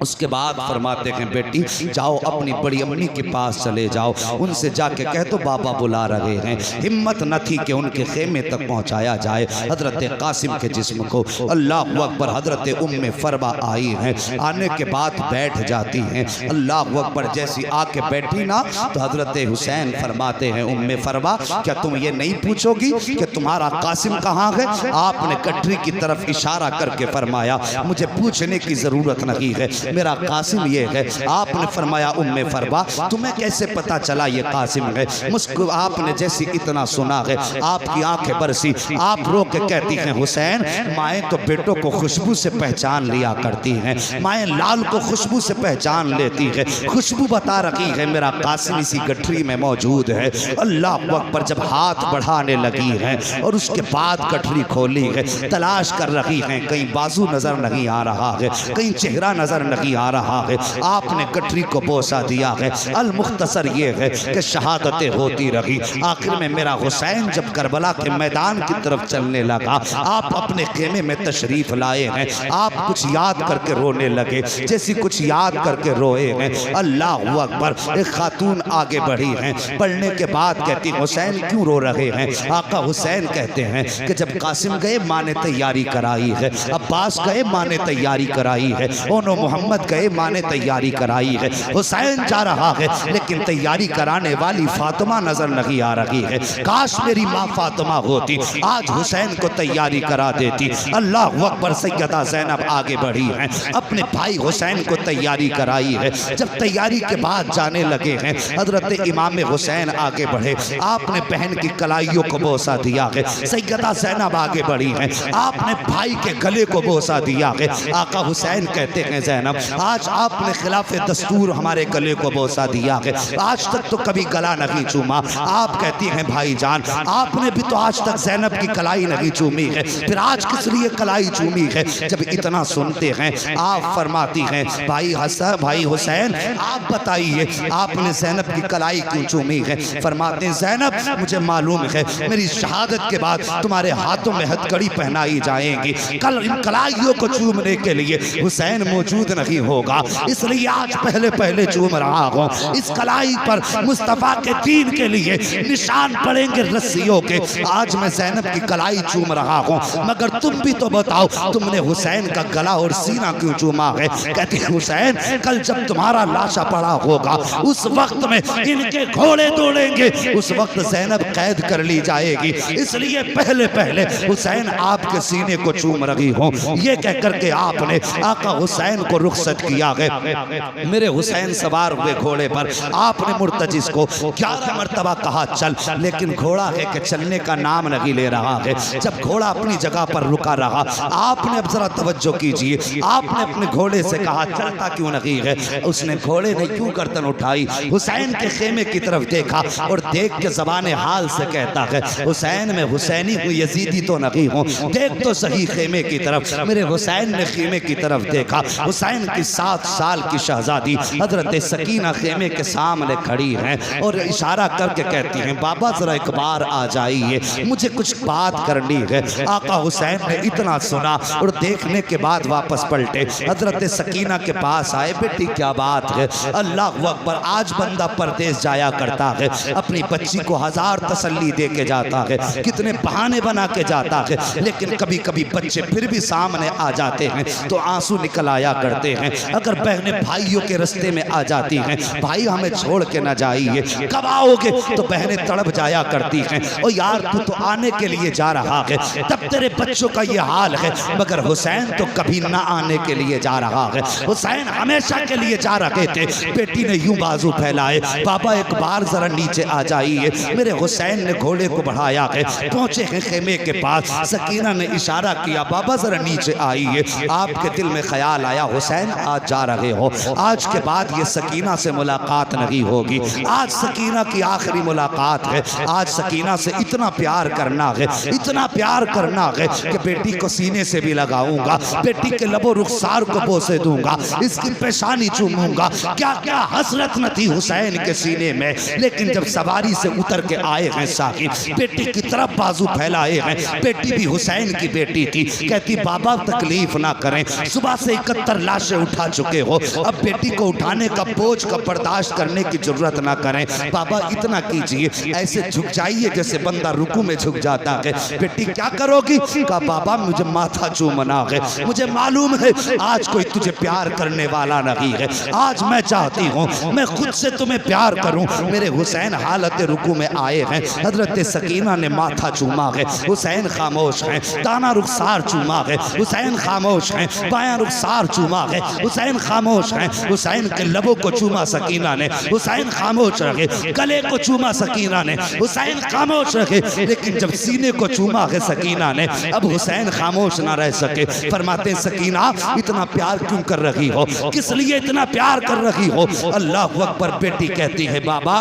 उसके बाद फरमाते हैं बेटी जाओ अपनी बड़ी अम्मी के पास चले जाओ, उनसे जाके कह दो बाबा बुला रहे हैं। हिम्मत न थी कि उनके खेमे तक पहुंचाया जाए हजरत कासिम के जिस्म को। अल्लाह अकबर। हजरत उम्मे फरवा आई हैं, आने के बाद बैठ जाती हैं। अल्लाह अकबर। जैसी आके बैठी ना तो हजरत हुसैन फरमाते हैं उम्मे फरवा क्या तुम ये नहीं पूछोगी कि तुम्हारा कासिम कहाँ है? आपने गठरी की तरफ इशारा करके फरमाया मुझे पूछने की जरूरत नहीं है, मेरा कासिम ये है। आपने फरमाया उम्मे फरवा तुम्हें कैसे पता चला ये कासिम है? मुस्कुर आपने जैसी इतना सुना है आपकी आंखें बरसी, आप रो के कहती हैं हुसैन माएँ तो बेटों को खुशबू से पहचान लिया करती हैं, माएँ लाल को खुशबू से पहचान लेती है, खुशबू बता रही है मेरा कासिम इसी गठरी में मौजूद है। अल्लाह अकबर। जब हाथ बढ़ाने लगी हैं और उसके बाद गठरी खोली है, तलाश कर रही हैं, कहीं बाजू नजर नहीं आ रहा है, कहीं चेहरा नजर नहीं आ रहा है। आपने गठरी को बोसा दिया है। अल मुख्तसर ये है कि शहादतें होती रही, आखिर में मेरा हुसैन जब करबला के मैदान की तरफ चलने लगा आप अपने खेमे में तशरीफ लाए हैं, आप कुछ याद करके रोने लगे, जैसी कुछ याद करके रोए हैं। अल्लाह अकबर। एक खातून आगे बढ़ी हैं, पढ़ने के बाद कहती हुसैन क्यों रो रहे हैं? आका हुसैन कहते हैं कि जब कासिम गए माँ ने तैयारी कराई है, अब्बास गए माँ ने तैयारी कराई है, ओनो मोहम्मद गए माँ ने तैयारी कराई है, हुसैन जा रहा है लेकिन तैयारी कराने वाली फातिमा नजर नहीं आ रही है। काश मेरी माँ फातिमा होती आज हुसैन को तैयारी करा देती। अल्लाह अकबर। सैयदा ज़ैनब आगे बढ़ी हैं, अपने भाई हुसैन को तैयारी कराई है। जब तैयारी के बाद जाने लगे हैं हजरत इमाम हुसैन आगे बढ़े, आपने बहन की कलाइयों को बोसा दिया है। सैयदा ज़ैनब आगे बढ़ी हैं, आपने भाई के गले को बोसा दिया है। आका हुसैन कहते हैं ज़ैनब आज आपने खिलाफ दस्तूर हमारे गले को बोसा दिया है, आज तक तो कभी गला नहीं चूमा। आप कहती हैं भाईजान आपने भी तो आज तक ज़ैनब की कलाई नहीं चूमी है, फिर आज किस लिए कलाई चूमी है? जब इतना सुनते हैं आप फरमाती हैं भाई हसन भाई हुसैन आप बताइए आपने ज़ैनब की कलाई क्यों चूमी है? फरमाते हैं ज़ैनब मुझे मालूम है मेरी शहादत के बाद तुम्हारे हाथों में हथकड़ी पहनाई जाएगी, कल इन कलाइयों को चूमने के लिए हुसैन मौजूद नहीं होगा, इसलिए आज पहले पहले चूम रहा हूँ। इस कलाई पर मुस्तफ़ा के दीन के लिए निशान पड़ेंगे रस्सियों के, आज मैं ज़ैनब की कलाई चूम रहा हूँ। मगर तुम भी तो बताओ तुमने हुसैन का गला और सीना क्यों चूमा है? कहते हैं हुसैन कल जब तुम्हारा लाशा पड़ा होगा उस वक्त में इनके घोड़े दौड़ेंगे, उस वक्त ज़ैनब कैद कर ली जाएगी, इसलिए पहले पहले हुसैन आपके सीने को चूम रही हूँ। ये कह करके आपने आका हुसैन को रुखसत किया है। मेरे हुसैन सवार हुए घोड़े पर, आपने मुर्तजिस को 11 मरतबा कहा चल, लेकिन घोड़ा है कि चलने का नाम नहीं ले रहा है। जब घोड़ा अपनी जगह पर रुका रहा आपने अब जरा तवज्जो कीजिए, आपने अपने घोड़े से कहा चलता क्यों नहीं है? उसने घोड़े ने क्यों गर्दन उठाई, हुसैन के खेमे की तरफ देखा और देख के ज़बाने हाल से कहता है हुसैन में हुसैनी हूँ यजीदी तो नहीं हूँ, देख तो सही खेमे की तरफ। मेरे हुसैन ने खेमे की तरफ देखा, हुसैन की 7 साल की शहजादी हजरत सकीना खेमे के सामने खड़ी हैं और इशारा करके कहती हैं बाबा जरा एक बार आ जाइए, मुझे कुछ बात करनी है। आका हुसैन ने इतना सुना और देखने के बाद वापस पलटे, हजरत सकीना के पास आए, बेटी क्या बात है? अल्लाह अकबर। आज बंदा परदेश जाया करता है, अपनी बच्ची को 1000 तसल्ली दे के जाता है, कितने बहाने बना के जाता है, लेकिन कभी कभी बच्चे फिर भी सामने आ जाते हैं तो आंसू निकल आया करते हैं। अगर बहनें भाइयों के रास्ते में आ जाती हैं भाई हमें छोड़ के ना जाइए, कब आओगे? तो बहनें तड़प जाया करती हैं और यार तू तो आने के लिए जा रहा है, तब तेरे बच्चों का ये हाल है। मगर हुसैन तो कभी ना आने के लिए जा रहा है, हुसैन हमेशा के लिए जा रहे थे। बेटी ने यूं बाजू फैलाए, बाबा एक बार जरा नीचे आ जाइए। मेरे हुसैन ने घोड़े को बढ़ाया है, पहुंचे हैं खेमे के पास, सकीना ने इशारा किया बाबा जरा नीचे आइए। आपके दिल में ख्याल आया हुसैन आज जा रहे हो, आज के बाद ये सकीना से मुलाकात नहीं होगी। आज सकीना की आखिरी मुलाकात है। आज सकीना से इतना प्यार करना है, इतना प्यार करना है कि बेटी को सीने से भी लगाऊंगा, बेटी के लबो रुखसार को बोसे दूंगा, इसकी पेशानी चूमूंगा। क्या क्या हसरत न थी हुसैन के सीने में। लेकिन जब सवारी से उतर के आए हैं साहिब, बेटी की तरफ बाजू फैलाए हैं। बेटी भी हुसैन की बेटी थी। कहती बाबा तकलीफ ना करें, सुबह से 71 लाशें उठा चुके हो, अब बेटी को उठाने का बोझ का बर्दाश्त करने की जरूरत ना करें। बाबा इतना कीजिए, ऐसे झुक जाइए जैसे बंदा रुकू में झुक जाता है। बेटी क्या करोगी? कहा बाबा मुझे माथा चूमना है, मुझे मालूम है आज कोई तुझे प्यार करने वाला नहीं है। आज मैं चाहती हूँ मैं खुद से तुम्हें प्यार करूँ। मेरे हुसैन हालत रुकू में आए हैं। हजरत सकीना ने माथा चूमा है, हुसैन खामोश हैं। दाना रुखसार चूमा है, हुसैन खामोश हैं। बायां रुखसार चूमा है, हुसैन खामोश हैं। हुसैन के लबों को चूमा सकीना ने, हुसैन खामोश रहे। गले को चूमा सकीना ने, हुसैन खामोश रहे। लेकिन जब सीने को चूमा है सकीना ने, अब हुसैन खामोश ना रह सके। फरमाते सकीना इतना प्यार क्यों कर रही हो, किस लिए इतना प्यार कर रही हो? अल्लाह अकबर। बेटी कहती है बाबा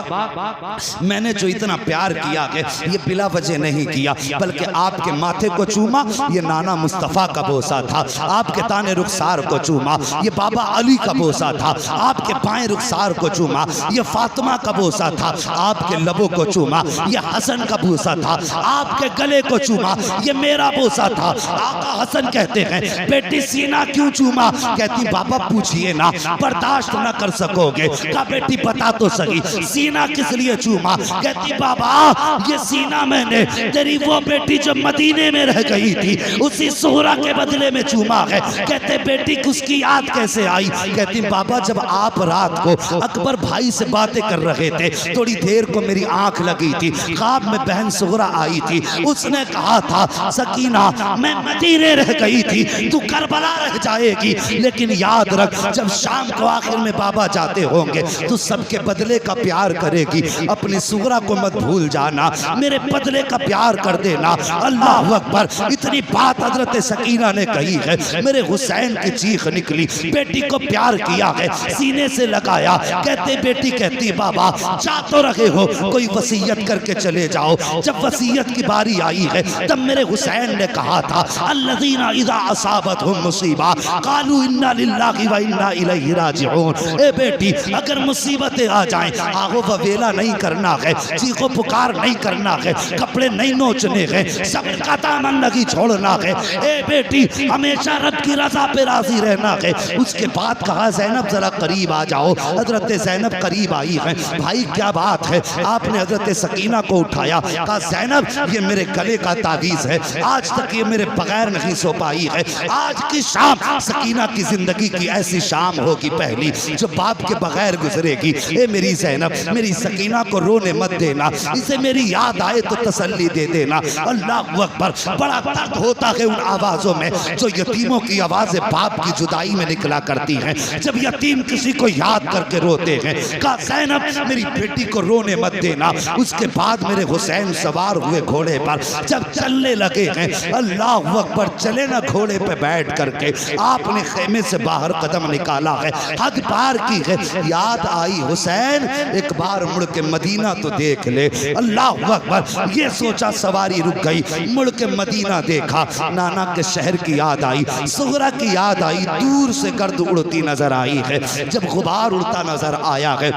मैंने जो इतना प्यार किया है ये बिला वजह नहीं किया, बल्कि आपके माथे को चूमा ये नाना मुस्तफ़ा का बोसा था, आपके ताने रुखसार को चूमा ये बाबा अली का बोसा था, आपके बाएं रुखसार को चूमा ये फातिमा का बोसा था, आपके लबों को चूमा ये हसन का बोसा था, आपके गले को चूमा ये मेरा बोसा था। आका हसन कहते हैं बेटी सीना क्यों चूमा? कहती बाबा पूछिए ना, बर्दाश्त न कर सकोगे। का बेटी बता तो सही सीना किस लिए चूमा? कहती बाबा ये सीना मैंने तेरी वो बेटी जो मदीने में रह गई थी उसी सोहरा के बदले में चूमा है। कहते बेटी उसकी याद कैसे आई? कहती बाबा जब आप रात को अकबर भाई से बातें कर रहे थे, थोड़ी देर को मेरी आंख लगी थी, ख्वाब में बहन सोहरा आई थी, उसने कहा था सकीना मैं मदीने रह गई थी, तू करबला रह जाएगी, लेकिन याद रख जब शाम को आखिर में बाबा जाते होंगे तो सबके बदले का प्यार करेगी, अपनी सोहरा को मत भूल जाना, मेरे बदले का प्यार कर देना। अल्लाह अकबर। इतनी बात हजरत सकीना ने कही है, मेरे हुसैन की चीख निकली। बेटी को प्यार किया है, सीने से लगाया। कहते बेटी कहती बाबा जा तो रहे हो, कोई वसीयत करके चले जाओ। जब वसीयत की बारी आई है तब मेरे हुसैन ने कहा था अल्लज़ीना इज़ा असाबतहुम मुसीबा क़ालू इन्ना लिल्लाहि व इन्ना इलैहि राजिऊन। ए बेटी अगर मुसीबतें आ जाएं आगो ववेला नहीं करना है, चीखो पुकार नहीं करना है, कपड़े नहीं नोचने हैं, सब्र का दामन नहीं छोड़ना है। ए बेटी हमेशा रब की रजा पे राजी रहना है। उसके बाद कहा ज़ैनब जरा करीब आ जाओ। हजरत ज़ैनब करीब आई है। भाई क्या बात है? आपने हजरत सकीना को उठाया, कहा ज़ैनब ये मेरे गले का तावीज़ है, आज तक ये मेरे बगैर नहीं सो पाई है। आज की शाम सकीना की जिंदगी की ऐसी शाम होगी पहली जो बाप के बगैर गुजरेगी। ए मेरी ज़ैनब मेरी सकीना को रोने मत देना, इसे मेरी याद आए तो तसल्ली दे देना। अल्लाह अकबर। बड़ा दर्द होता है उन आवाज़ों में जो यतीमों की आवाज़ें बाप की जुदाई में निकला करती हैं, जब यतीम किसी को याद करके रोते हैं। कहा ज़ैनब मेरी बेटी को रोने मत देना। उसके बाद मेरे हुसैन सवार हुए घोड़े पर, जब चलने लगे हैं अल्लाह अकबर, चले ना घोड़े पे बैठ करके आपने खेमे से बाहर कदम निकाला है, हद पार की है। याद आई हुसैन एक बार मुड़ के मदीना तो देख ले। अल्लाह अकबर। ये सोचा सवारी रुक गई, मुड़ के मदीना देखा, नाना के शहर की याद आई, सुगरा की याद आई, दूर से गर्द उड़ती नजर आई है। जब गुबार उड़ता नजर आया है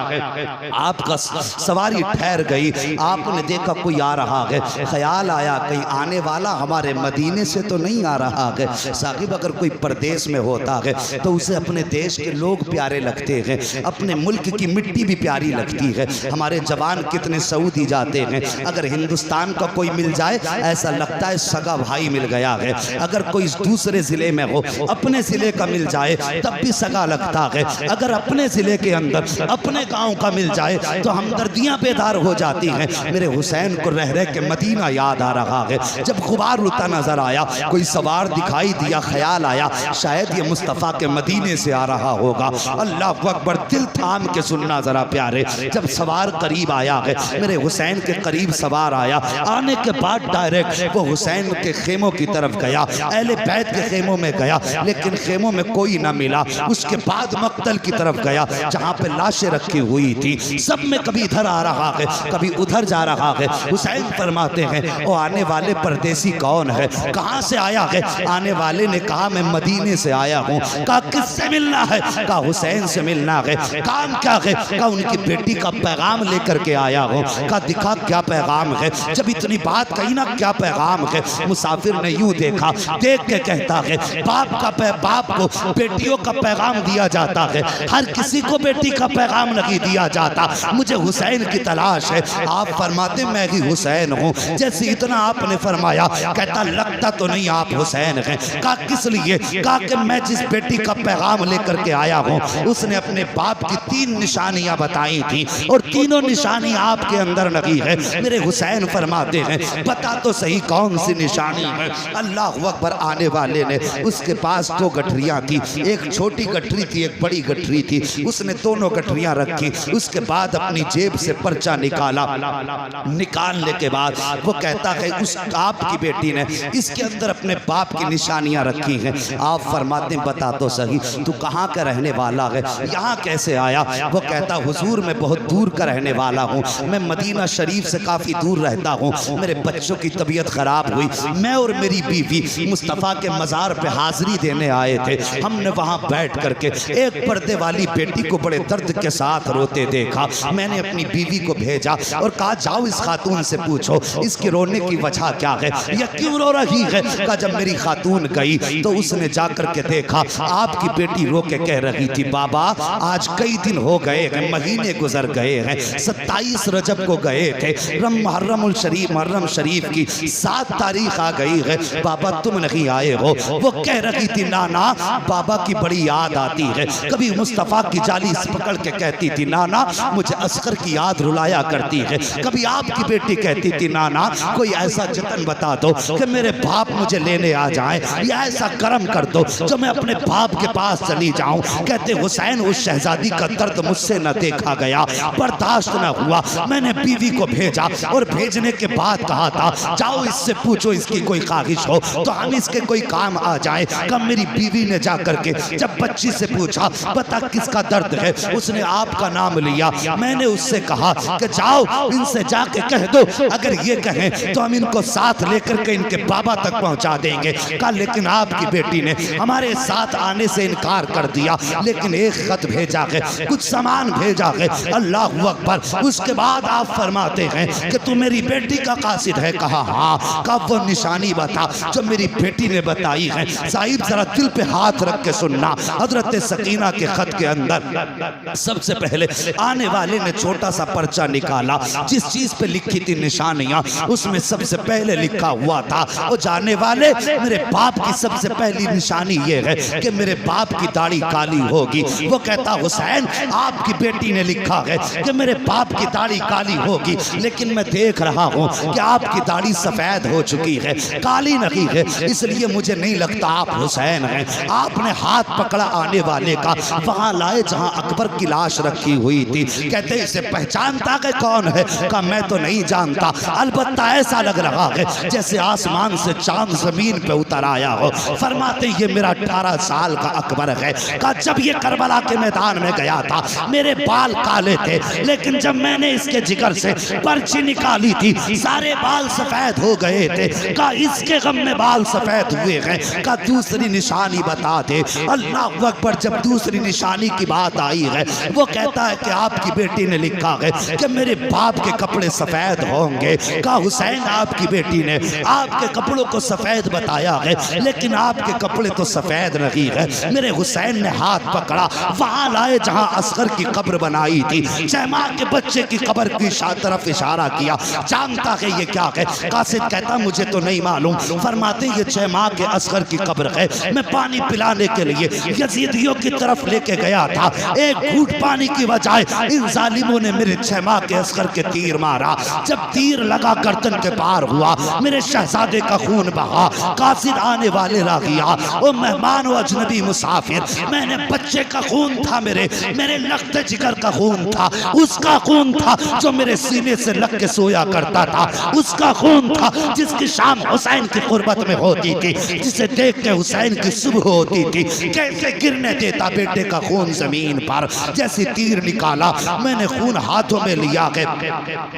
आपका सवारी ठहर गई, आपने देखा कोई आ रहा है, ख्याल आया कहीं आने वाला हमारे मदीने से तो नहीं आ रहा है। साहिब अगर कोई परदेश में होता है तो उसे अपने देश के लोग प्यारे लगते हैं, अपने मुल्क की मिट्टी भी प्यारी लगती है। हमारे जवान कितने सऊदी जाते हैं, अगर हिंदुस्तान का कोई मिल जाए ऐसा लगता है सगा भाई मिल गया है। अगर कोई दूसरे ज़िले में हो, अपने ज़िले का मिल जाए तब भी सगा लगता है। अगर अपने ज़िले के अंदर अपने गांव का मिल जाए तो हमदर्दियाँ बेदार हो जाती हैं। मेरे हुसैन को रह रह के मदीना याद आ रहा है। जब गुबार उड़ता नजर आया, कोई सवार दिखाई दिया, ख्याल आया शायद ये मुस्तफ़ा के मदीने से आ रहा होगा। अल्लाह अकबर। दिल थाम के सुनना ज़रा प्यारे, जब सवार करीब आया है, मेरे हुसैन के करीब सवार आया, आने के बाद डायरेक्ट वो हुसैन के खेमों की तरफ गया, अहले बैत के खेमों में गया, लेकिन खेमों में में कोई ना मिला। उसके बाद मक्तल की तरफ गया जहाँ पे लाशें रखी हुई थी। सब में कभी इधर आ रहा है, कभी उधर जा रहा है। हुसैन फरमाते हैं वो आने वाले परदेसी कौन है, कहाँ से आया है? आने वाले ने कहा मैं मदीने से आया हूँ। कहा किससे मिलना है? कहा हुसैन से मिलना है। काम क्या है? कहा उनकी बेटी का पैगाम लेकर के आया हूँ। कहा दिखा क्या पैगाम है? जब इतनी बात कही ना क्या पैगाम है, मुसाफिर ने यूं देखा, देख के कहता है बाप को बेटियों का पैगाम दिया जाता है, हर किसी को बेटी का पैगाम नहीं दिया जाता। मुझे हुसैन की तलाश है। आप फरमाते मैं ही हुसैन हूँ। जैसे इतना आपने फरमाया, कहता लगता तो नहीं आप हुसैन हैं। कहा किस लिए? कहा कि मैं जिस बेटी का पैगाम लेकर के आया हूँ उसने अपने बाप की 3 निशानियां बताई थी और तीनों निशानी आपके अंदर नहीं है। मेरे हुसैन फरमाते हैं बता तो सही कौन सी निशानी है? अल्लाह अकबर। आने वाले ने, उसके पास 2 गठरियां थी, एक छोटी गठरी थी, एक बड़ी गठरी थी। उसने दोनों गठरियां रखी। उसके बाद अपनी जेब से पर्चा निकाला। निकालने के बाद वो कहता है उस आपकी बेटी ने इसके अंदर अपने बाप की निशानियां रखी हैं। आप फरमाते बता तो सही तू कहाँ का रहने वाला है, यहाँ कैसे आया? वो कहता हुजूर मैं बहुत दूर का रहने वाला हूँ, मैं मदीना शरीफ से काफ़ी दूर रहता हूँ। मेरे बच्चों की तबीयत ख़राब हुई, मैं और मेरी बीवी मुस्तफ़ा के मज़ार पे हाज़िरी देने आए थे। हमने वहाँ बैठ करके एक पर्दे वाली बेटी को बड़े दर्द के साथ रोते देखा। मैंने अपनी बीवी को भेजा और कहा जाओ इस खातून से पूछो इसके रोने की वजह क्या है, यह क्यों रो रही है? कहा जब मेरी खातून गई तो उसने जाकर के देखा आपकी बेटी रो के कह रही थी बाबा आज कई दिन हो गए हैं, महीने गुजर गए हैं, 27 रजब को गए थे, मुहर्रम शरीफ की 7 तारीख आ गई है, बाबा तुम नहीं आए हो। वो कह रही थी नाना बाबा की बड़ी याद आती है। कभी मुस्तफ़ा की जाली पकड़ के कहती थी नाना मुझे असगर की याद रुलाया करती है। कभी आपकी बेटी कहती थी नाना कोई ऐसा जतन बता दो कि मेरे बाप मुझे लेने आ जाए, या ऐसा करम कर दो जो मैं अपने बाप के पास चली जाऊं। कहते हुसैन उस शहजादी का दर्द मुझसे न देखा गया, बर्दाश्त न हुआ। मैंने बीवी को भेजा और भेजने के बाद कहा था जाओ इससे पूछो इसकी कोई ख्वाहिश हो तो हम इसके कोई काम आ जाए। कब मेरी बीवी ने जाकर के जब बच्ची से पूछा बता किसका दर्द है, उसने आपका नाम लिया। मैंने उससे कहा कि जाओ इनसे जाके कह दो अगर ये कहें तो हम इनको साथ लेकर के इनके बाबा तक पहुंचा देंगे। कहा लेकिन आपकी बेटी ने हमारे साथ आने से इनकार कर दिया, लेकिन एक खत भेजा है, कुछ सामान भेजा है। अल्लाह अकबर। उसके बाद आप फरमाते हैं कि तू मेरी बेटी का कासिद है? कहा हाँ। कब वो निशानी बता जो मेरी बेटी ने बताई है। साहिब जरा दिल पे हाथ रख के सुनना। हजरत सकीना के खत के अंदर सबसे पहले आने वाले ने छोटा सा पर्चा निकाला, जिस चीज पे लिखी थी निशानियां उसमें सबसे पहले लिखा हुआ था वो जाने वाले मेरे बाप की सबसे पहली निशानी ये है कि मेरे बाप की दाढ़ी काली होगी। वो कहता हुसैन आपकी बेटी ने लिखा है कि मेरे बाप की दाढ़ी काली होगी, लेकिन मैं देख रहा हूँ कि आपकी दाढ़ी सफेद हो चुकी है, काली नहीं है, इसलिए मुझे नहीं लगता आप हुसैन हैं। आपने हाथ पकड़ा आने वाले का, वहां लाए जहां अकबर की लाश रखी हुई थी। कहते इसे पहचानता है कौन है? कहा मैं तो नहीं जानता, अलबत्ता ऐसा लग रहा है जैसे आसमान से चांद जमीन पे उतर आया हो। फरमाते ये मेरा 18 साल का अकबर है। कहा जब ये करबला के मैदान में गया था मेरे बाल काले थे, लेकिन जब मैंने इसके जिगर से पर्ची निकाली थी सारे बाल सफेद हो गए थे। कहा इसके गम में बाल सफेद हुए हैं। कहा दूसरी निशानी बता दे। अल्लाह अकबर। जब दूसरी निशानी की बात आई है वो कहता है कि आपकी बेटी ने लिखा है कि मेरे बाप के कपड़े सफेद होंगे। कहा हुसैन आपकी बेटी ने आपके कपड़ों को सफेद बताया है, लेकिन आपके कपड़े तो सफेद नहीं है। मेरे हुसैन ने हाथ पकड़ा, वहां लाए जहां असगर की कब्र बनाई थी, शहमा के बच्चे की कब्र की तरफ इशारा किया। जानता है ये क्या है? कासिद कहता मुझे तो नहीं मालूम। फरमाते ये 6 माह के असगर की कब्र है। मैं पानी पिलाने के लिए यजीदियों की तरफ लेके गया था, एक घूंट पानी की बजाय इन जालिमों ने मेरे 6 माह के असगर के तीर मारा। जब तीर लगा गर्दन के पार हुआ, मेरे शहजादे का खून बहा। कासिद आने वाले रागिया ओ मेहमान व अजनबी मुसाफिर, मैंने बच्चे का खून था, मेरे लखते जिगर का खून था, उसका खून था जो मेरे सीने से लग के सोया करता था, उसका खून था जिसकी शाम हुसैन की कुर्बत में होती थी, जिसे देख के हुसैन की सुबह होती होती थी, कैसे गिरने देता बेटे का खून जमीन पर। जैसे तीर निकाला मैंने, खून हाथों में लिया है।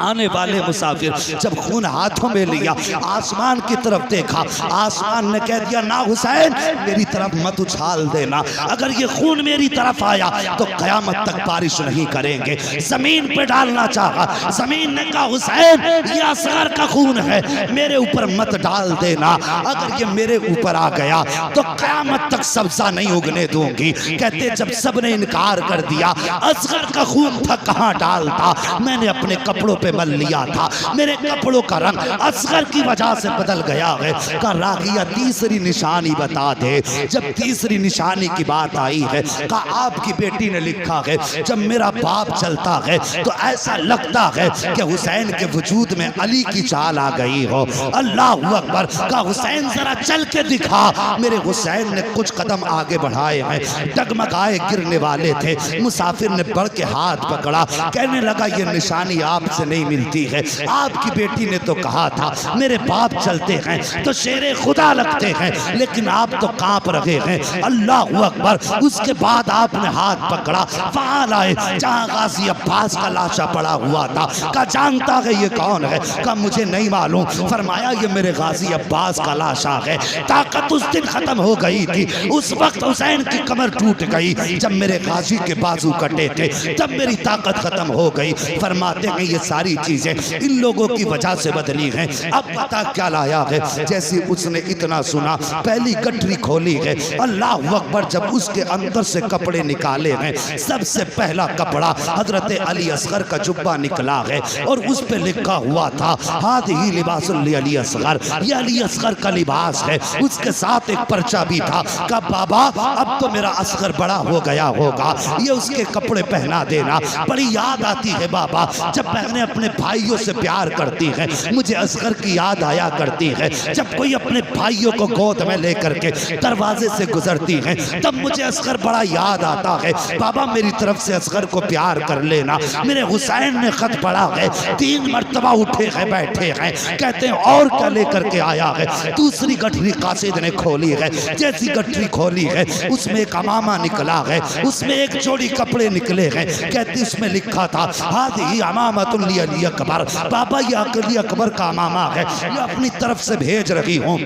आने वाले मुसाफिर जब खून हाथों में लिया, आसमान की तरफ देखा, आसमान ने कह दिया ना हुसैन मेरी तरफ मत उछाल देना, अगर ये खून मेरी तरफ आया तो कयामत तक बारिश नहीं करेंगे। जमीन पे डालना चाहा, जमीन ने कहा हुसैन ये असगर का खून है, मेरे ऊपर मत डाल देना, अगर ये मेरे ऊपर आ गया तो कयामत तक सब्जा नहीं उगने दूंगी। कहते जब सबने इनकार कर दिया, असगर का खून था कहां डालता, मैंने अपने कपड़ों पे मल लिया था, मेरे कपड़ों का रंग असगर की वजह से बदल गया है। कहा रागिया तीसरी निशानी बता दे। जब तीसरी निशानी की बात आई है, कहा आपकी बेटी ने लिखा है जब मेरा बाप चलता है तो ऐसा लगता है कि हुसैन के वजूद में अली की चाल आ गई हो। अल्लाह अकबर। कहा हुसैन जरा चल के दिखा। मेरे हुसैन ने कुछ कदम आगे बढ़ाए हैं, डगमगाए गिरने वाले थे। मुसाफिर ने बढ़ के हाथ पकड़ा, कहने लगा ये निशानी आपसे नहीं मिलती है, आपकी बेटी ने तो कहा था मेरे बाप चलते हैं तो शेरे खुदा लगते हैं, लेकिन आप तो कांप रहे हैं। अल्लाह अकबर। उसके बाद आपने हाथ पकड़ा, वहां लाए जहां गाजी अब्बास का लाशा पड़ा हुआ था। का जानता है ये कौन है? का मुझे नहीं मालूम। फरमाया ये मेरे गाजी अब्बास का लाशा है। ताकत उस दिन खत्म हो गई थी, उस वक्त हुसैन की कमर टूट गई, जब मेरे गाजी के बाजू कटे थे तब मेरी ताकत खत्म हो गई। फरमाते हैं ये सारी चीजें इन लोगों की वजह से बदली हैं। अब पता क्या लाया है? जैसे उसने इतना सुना, पहली गठरी खोली है, अल्लाह अकबर। जब उसके अंदर से कपड़े निकाले हैं, सबसे पहला कपड़ा हजरत अली असगर का जुब्बा निकला है और उस पे लिखा हुआ था हादिही लिबासुल अली असगर, ये अली असगर का लिबास है। उसके साथ एक पर्चा भी था का बाबा अब तो मेरा असगर बड़ा हो गया होगा, ये उसके कपड़े पहना देना। बड़ी याद आती है बाबा, जब बहनें अपने भाइयों से प्यार करती हैं, मुझे असगर की याद आया करती है। जब कोई अपने भाइयों को गोद में लेकर के दरवाजे से गुजरती है तब मुझे असगर बड़ा याद आता है। बाबा मेरी तरफ से असगर को प्यार कर लेना। मेरे हुसैन ने खत पढ़ा है, 3 मरतबा उठे हैं बैठे हैं, कहते हैं और क्या लेकर के आया है? दूसरी गठरी कासिद ने खोली है, जैसी गठरी खोली है उसमें एक अमामा निकला है, उसमें एक जोड़ी कपड़े निकले हैं। कहते उसमें लिखा था हादिही अमामतुल अली अकबर, बाबा ये अली अकबर का अमामा है, ये अपनी तरफ से भेज रही हूँ।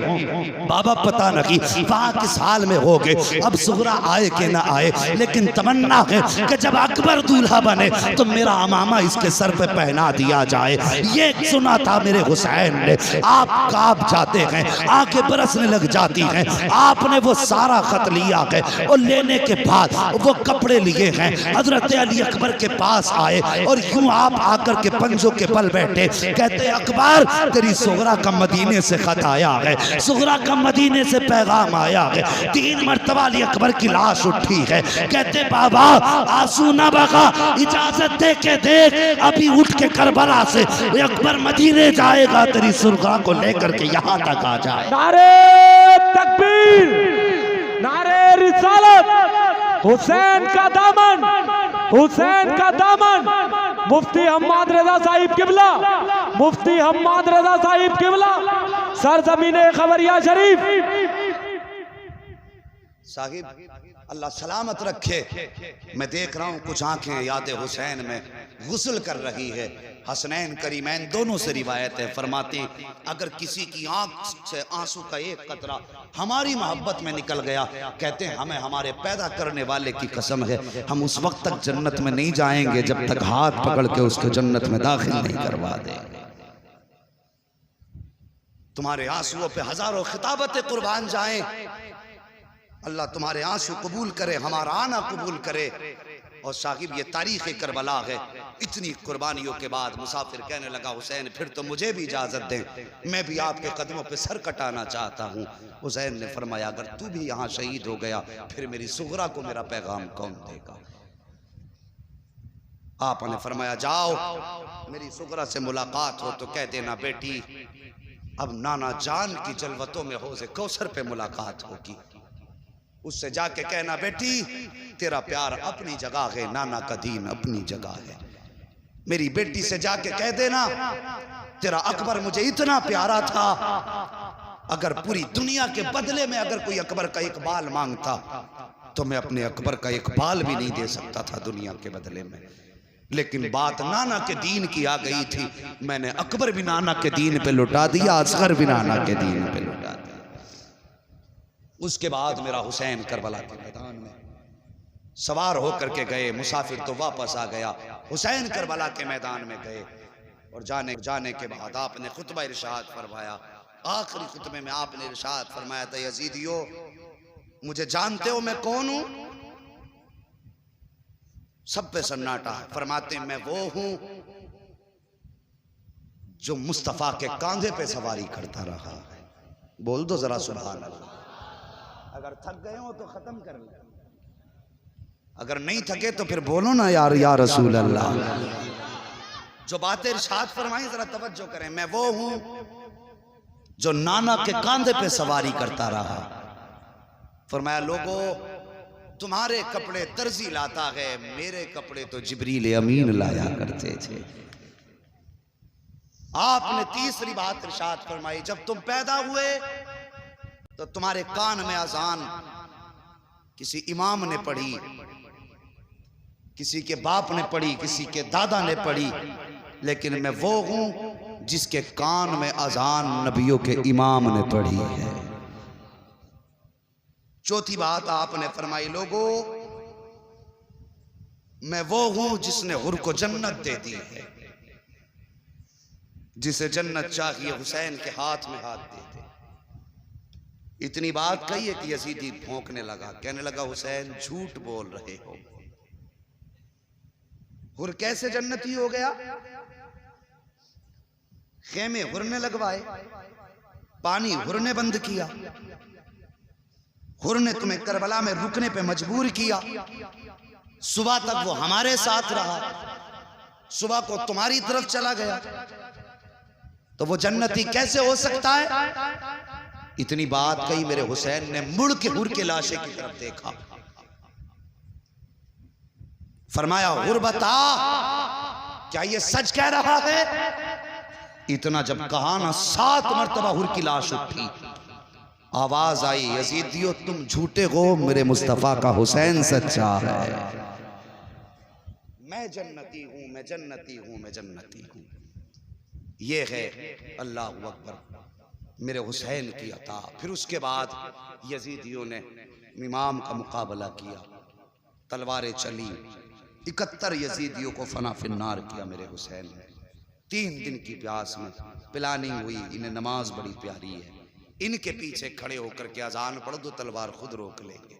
बाबा पता नहीं वहाँ किस हाल में हो गए, अब सुगरा आए कि ना आए, लेकिन तमन्ना है कि जब अकबर दूल्हा बने तो मेरा अमामा इसके सर पे पहना दिया जाए। ये सुना था मेरे हुसैन ने। आप कांप जाते हैं, आंखें बरसने लग जाती हैं। आपने वो सारा खत लिया है और लेने के बाद वो कपड़े लिए हैं, हजरत अली अकबर के पास आए और यूं आप आकर के पंजों के बल बैठे। कहते अकबर तेरी सुगरा का मदीने से खत आया है, सुगरा का मदीने से पैगाम आया है। 3 मरतबा अली अकबर की लाश उठी है। कहते बाबा आंसू ना बगा, इजाजत दे के देख, अभी उठ के करबला से अकबर मदीने जाएगा, तेरी सुगरा को लेकर के यहाँ तक आ जाए। नारे तकबीर, नारे रिसालत, हुसैन का दामन, हुसैन का दामन। मुफ्ती हम्माद रजा साहिब किबला, मुफ्ती हम्माद रजा साहिब किबला, सरजमीने खबरिया शरीफ। साहिब अल्लाह सलामत रखे। मैं देख रहा हूँ कुछ आंखें याद हुसैन में गुस्ल कर रही है। हसनैन करीमैन दोनों से रिवायत है, फरमाती अगर किसी की आंख से आंसू का एक कतरा हमारी मोहब्बत में निकल गया, कहते हैं हमें हमारे पैदा करने वाले की कसम है हम उस वक्त तक जन्नत में नहीं जाएंगे जब तक हाथ पकड़ के उसको जन्नत में दाखिल नहीं करवा देंगे। तुम्हारे आंसुओं पे हजारों खिताबतें कुर्बान जाएं। अल्लाह तुम्हारे आंसू कबूल करे, हमारा आना कबूल करे। और साहिब ये तारीख़ करबला है। इतनी कुर्बानियों के बाद मुसाफिर कहने लगा हुसैन फिर तो मुझे भी इजाज़त दें, मैं भी आपके कदमों पे सर कटाना चाहता हूँ। हुसैन ने फरमाया अगर तू भी यहाँ शहीद हो गया फिर मेरी सुगरा को मेरा पैगाम कौन देगा? आपने फरमाया जाओ मेरी सुगरा से मुलाकात हो तो कह देना बेटी अब नाना जान की जलवतों में हौज़े कौसर पे मुलाकात होगी। उससे जाके कहना बेटी तेरा प्यार अपनी जगह है, नाना का दीन अपनी जगह है। मेरी बेटी से जाके कह देना तेरा अकबर मुझे इतना प्यारा था अगर पूरी दुनिया के बदले में अगर कोई अकबर का एक बाल मांगता तो मैं अपने अकबर का एक बाल भी नहीं दे सकता था दुनिया के बदले में। लेकिन बात नाना के दीन की आ गई थी, मैंने अकबर भी नाना के दीन पे लुटा दिया, असगर भी नाना के दीन पे लुटा दिया। उसके बाद मेरा हुसैन करबला के मैदान में सवार होकर के गए, मुसाफिर तो वापस आ गया, हुसैन करबला के मैदान में गए। और जाने के बाद आपने खुतबा इरशाद फरमाया। आखिरी खुतबे में आपने इरशाद फरमाया था, यजीदियो मुझे जानते हो मैं कौन हूं? सब पे सन्नाटा है। फरमाते मैं वो हूं जो मुस्तफा के कांधे पे सवारी करता रहा है। बोल दो जरा सुभान अल्लाह। अगर थक गए हो तो खत्म कर लो, अगर नहीं थके तो फिर बोलो ना यार या रसूल अल्लाह। जो बातें इरशाद फरमाई जरा तवज्जो करें। मैं वो हूं जो नाना के कांधे पे सवारी करता रहा। फरमाया लोगों तुम्हारे कपड़े दर्जी लाता है, मेरे कपड़े तो जिब्रील अमीन लाया करते थे। आपने तीसरी बात इरशाद फरमाई, जब तुम पैदा हुए तो तुम्हारे कान में अजान किसी इमाम ने पढ़ी, किसी के बाप ने पढ़ी, किसी के दादा ने पढ़ी, लेकिन मैं वो हूं जिसके कान में अजान नबियों के इमाम ने पढ़ी है। चौथी बात आपने फरमाई, लोगों मैं वो हूं जिसने हुर को जन्नत दे दी है। जिसे जन्नत चाहिए हुसैन के हाथ में हाथ दे दे। इतनी बात कही है कि यजीदी भौंकने लगा, कहने लगा हुसैन झूठ बोल रहे हो। हुर कैसे जन्नती हो गया? खेमे हुर ने लगवाए, पानी हुर ने बंद किया, हुर ने तुम्हें करबला में रुकने पे मजबूर किया। सुबह तक वो हमारे साथ रहा, सुबह को तुम्हारी तरफ चला गया, तो वो जन्नती कैसे हो सकता है? इतनी बात कही, मेरे हुसैन ने मुड़ के हुर के लाशे की तरफ देखा, फरमाया हुर बता क्या ये सच कह रहा है? इतना जब कहा ना, 7 मरतबा हुर की लाश उठी। आवाज आई, यजीदियो तुम झूठे हो, मेरे मुस्तफा का हुसैन सच्चा है। मैं जन्नती हूं, मैं जन्नती हूं, मैं जन्नती हूं। ये है अल्लाहु अकबर मेरे हुसैन की अता। फिर उसके बाद यजीदियों ने इमाम का मुकाबला किया, तलवारें चली, 71 यजीदियों को फना फिन्नार किया मेरे हुसैन ने। 3 दिन की प्यास में प्लानिंग हुई, इन्हें नमाज बड़ी प्यारी है, इनके पीछे खड़े होकर के अजान पढ़ दो, तलवार खुद रोक लेंगे।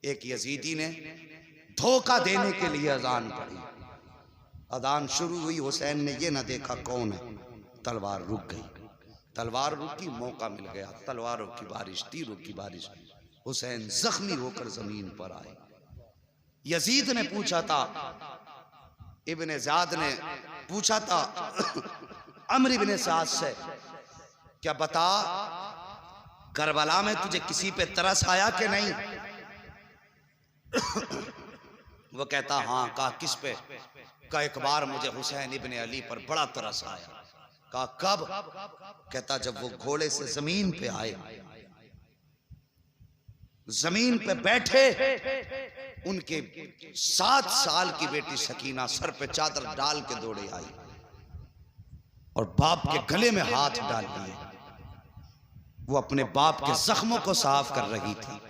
एक यजीदी ने धोखा देने के लिए अजान पढ़ी, अजान शुरू हुई, हुसैन ने ये ना देखा कौन है, तलवार रुक गई। तलवार रुकी, मौका मिल गया, तलवारों की बारिश, तीरों की बारिश। हुसैन जख्मी होकर जमीन पर आए। यजीद ने पूछा था, इब्ने ज़ाद ने पूछा था अम्र इब्ने साद से, क्या बता करबला में तुझे किसी पे तरस आया कि नहीं? वो कहता हाँ। कहा किस पे? कहा एक बार मुझे हुसैन इब्ने अली पर बड़ा तरस आया। कहा कब? कहता जब वो घोड़े से जमीन पे आए, जमीन पे बैठे, उनके 7 साल की बेटी सकीना सर पे चादर डाल के दौड़े आई और बाप के गले में हाथ डाल दिए। वो अपने बाप के जख्मों को साफ कर रही थी।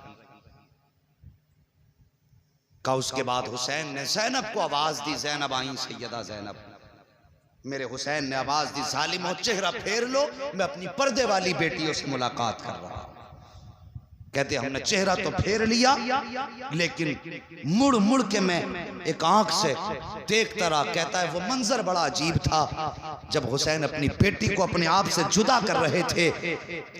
का उसके बाद हुसैन ने जैनब को आवाज दी, जैनब आई सैयदा जैनब। मेरे हुसैन ने आवाज दी, जालिमो चेहरा फेर लो, मैं अपनी पर्दे वाली बेटियों से मुलाकात कर रहा हूं। कहते हमने चेहरा तो फेर लिया, लेकिन मुड़ मुड़ के मैं एक आंख से देखता रहा। कहता है वो मंजर बड़ा अजीब था, जब हुसैन अपनी बेटी को अपने आप से जुदा कर रहे थे,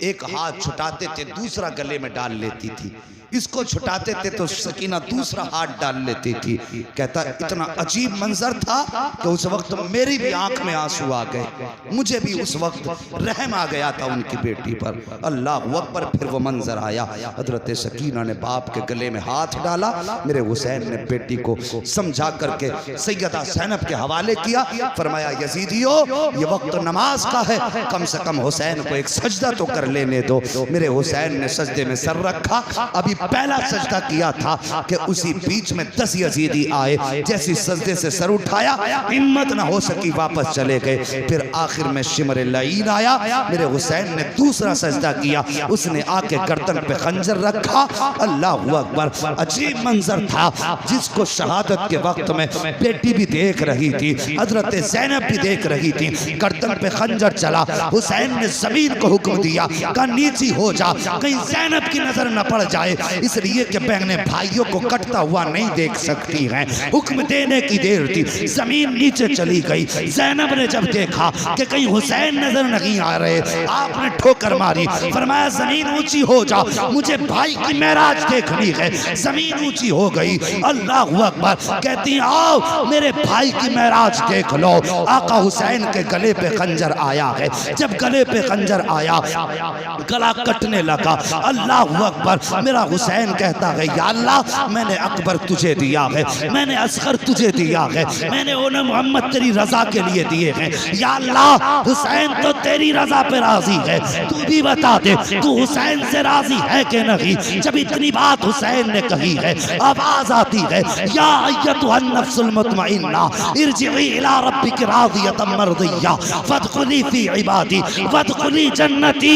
एक हाथ छुटाते थे, दूसरा गले में डाल लेती थी। इसको छुटाते थे तो सकीना दूसरा हाथ डाल लेती थी। कहता इतना अजीब मंजर था कि उस वक्त मेरी भी आंख में आंसू आ गए, मुझे भी उस वक्त रहम आ गया था उनकी बेटी पर। अल्लाह अकबर। फिर वो मंजर आया, हजरत सकीना ने बाप के गले में हाथ डाला, मेरे हुसैन ने बेटी को समझा करके सैयदा ज़ैनब के हवाले किया। फरमाया यजीदियो ये वक्त नमाज का है, कम से कम हुसैन को एक सजदा तो कर लेने दो। मेरे हुसैन ने सजदे में सर रखा, अभी पहला सजदा किया था कि उसी बीच में 10 यजीदी आए। जैसी सजदे से सर उठाया, हिम्मत ना हो सकी, वापस चले गए। फिर आखिर में शिमर लईन आया, मेरे हुसैन ने दूसरा सजदा किया, उसने आके गर्दन पे खंजर रखा। अल्लाह अकबर। अजीब मंजर था जिसको शहादत के वक्त में बेटी भी देख रही थी, हजरत ज़ैनब भी देख रही थी। गर्दन पे खंजर चला, हुसैन ने जमीन को हुक्म दिया का नीची हो जा, कहीं ज़ैनब की नजर न पड़ जाए, इसलिए कि बहने भाइयों को कटता हुआ नहीं देख सकती हैं। हुक्म देने की देर थी, जमीन नीचे चली गई। ज़ैनब ने जब देखा कि कहीं हुसैन नजर नहीं आ रहे, आपने ठोकर मारी, फरमाया जमीन ऊंची हो जा, मुझे भाई की मेराज देखनी है। जमीन ऊंची हो गई। अल्लाह अकबर। कहती आओ मेरे भाई की मेराज देख लो। आका हुसैन के गले पे खंजर आया है, जब गले पे खंजर आया गला कटने लगा। अल्लाह अकबर। मेरा हुसैन कहता है या अल्लाह मैंने अकबर तुझे दिया है, मैंने असगर तुझे दिया है, मैंने उन्हें मोहम्मद तेरी रजा के लिए दिए हैं। या अल्लाह हुसैन तो तेरी रजा पे राजी है, तू भी बता दे तू हुसैन से राजी है कि नहीं। जब इतनी बात हुसैन ने कही है, आवाज आती है या अय्यतुहन नफ्सुल मुतमइन्ना इरजिई इला रब्बिक रादियतम मर्दिया फदखुली फी इबादी फदखुली जन्नती।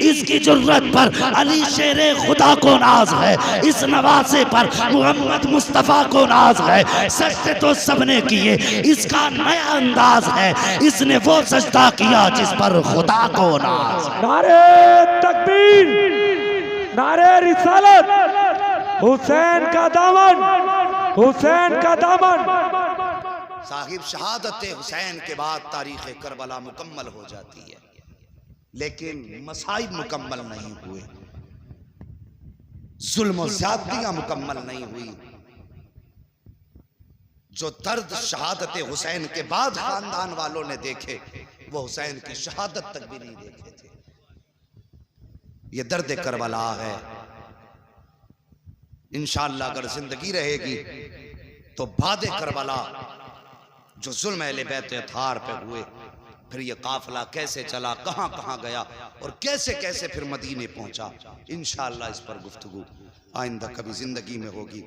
इसकी जुर्रत पर अली शेरे खुदा को नाज है, इस नवासे पर मोहम्मद मुस्तफा को नाज है। सजदे तो सबने किए, इसका नया अंदाज है, इसने वो सजदा किया जिस पर खुदा को नाज है। नारे तकबीर, नारे रिसालत, हुसैन का दामन, हुसैन का दामन। साहिब शहादत हुसैन के बाद तारीख करबला मुकम्मल हो जाती है, लेकिन मसाइब मुकम्मल नहीं हुए, जुल्म और ज़्यादतियां मुकम्मल नहीं हुई। जो दर्द शहादत हुसैन के बाद खानदान वालों ने देखे, वो हुसैन की शहादत तक भी नहीं देखे थे। ये दर्द करबला है। इंशाअल्लाह अगर जिंदगी रहेगी तो बादे करबला जो जुल्म अहले बैत अतार पे हुए, फिर ये काफिला कैसे चला, कहां कहां गया और कैसे कैसे फिर मदीने पहुंचा, इंशाअल्लाह इस पर गुफ्तगू आइंदा कभी जिंदगी में होगी।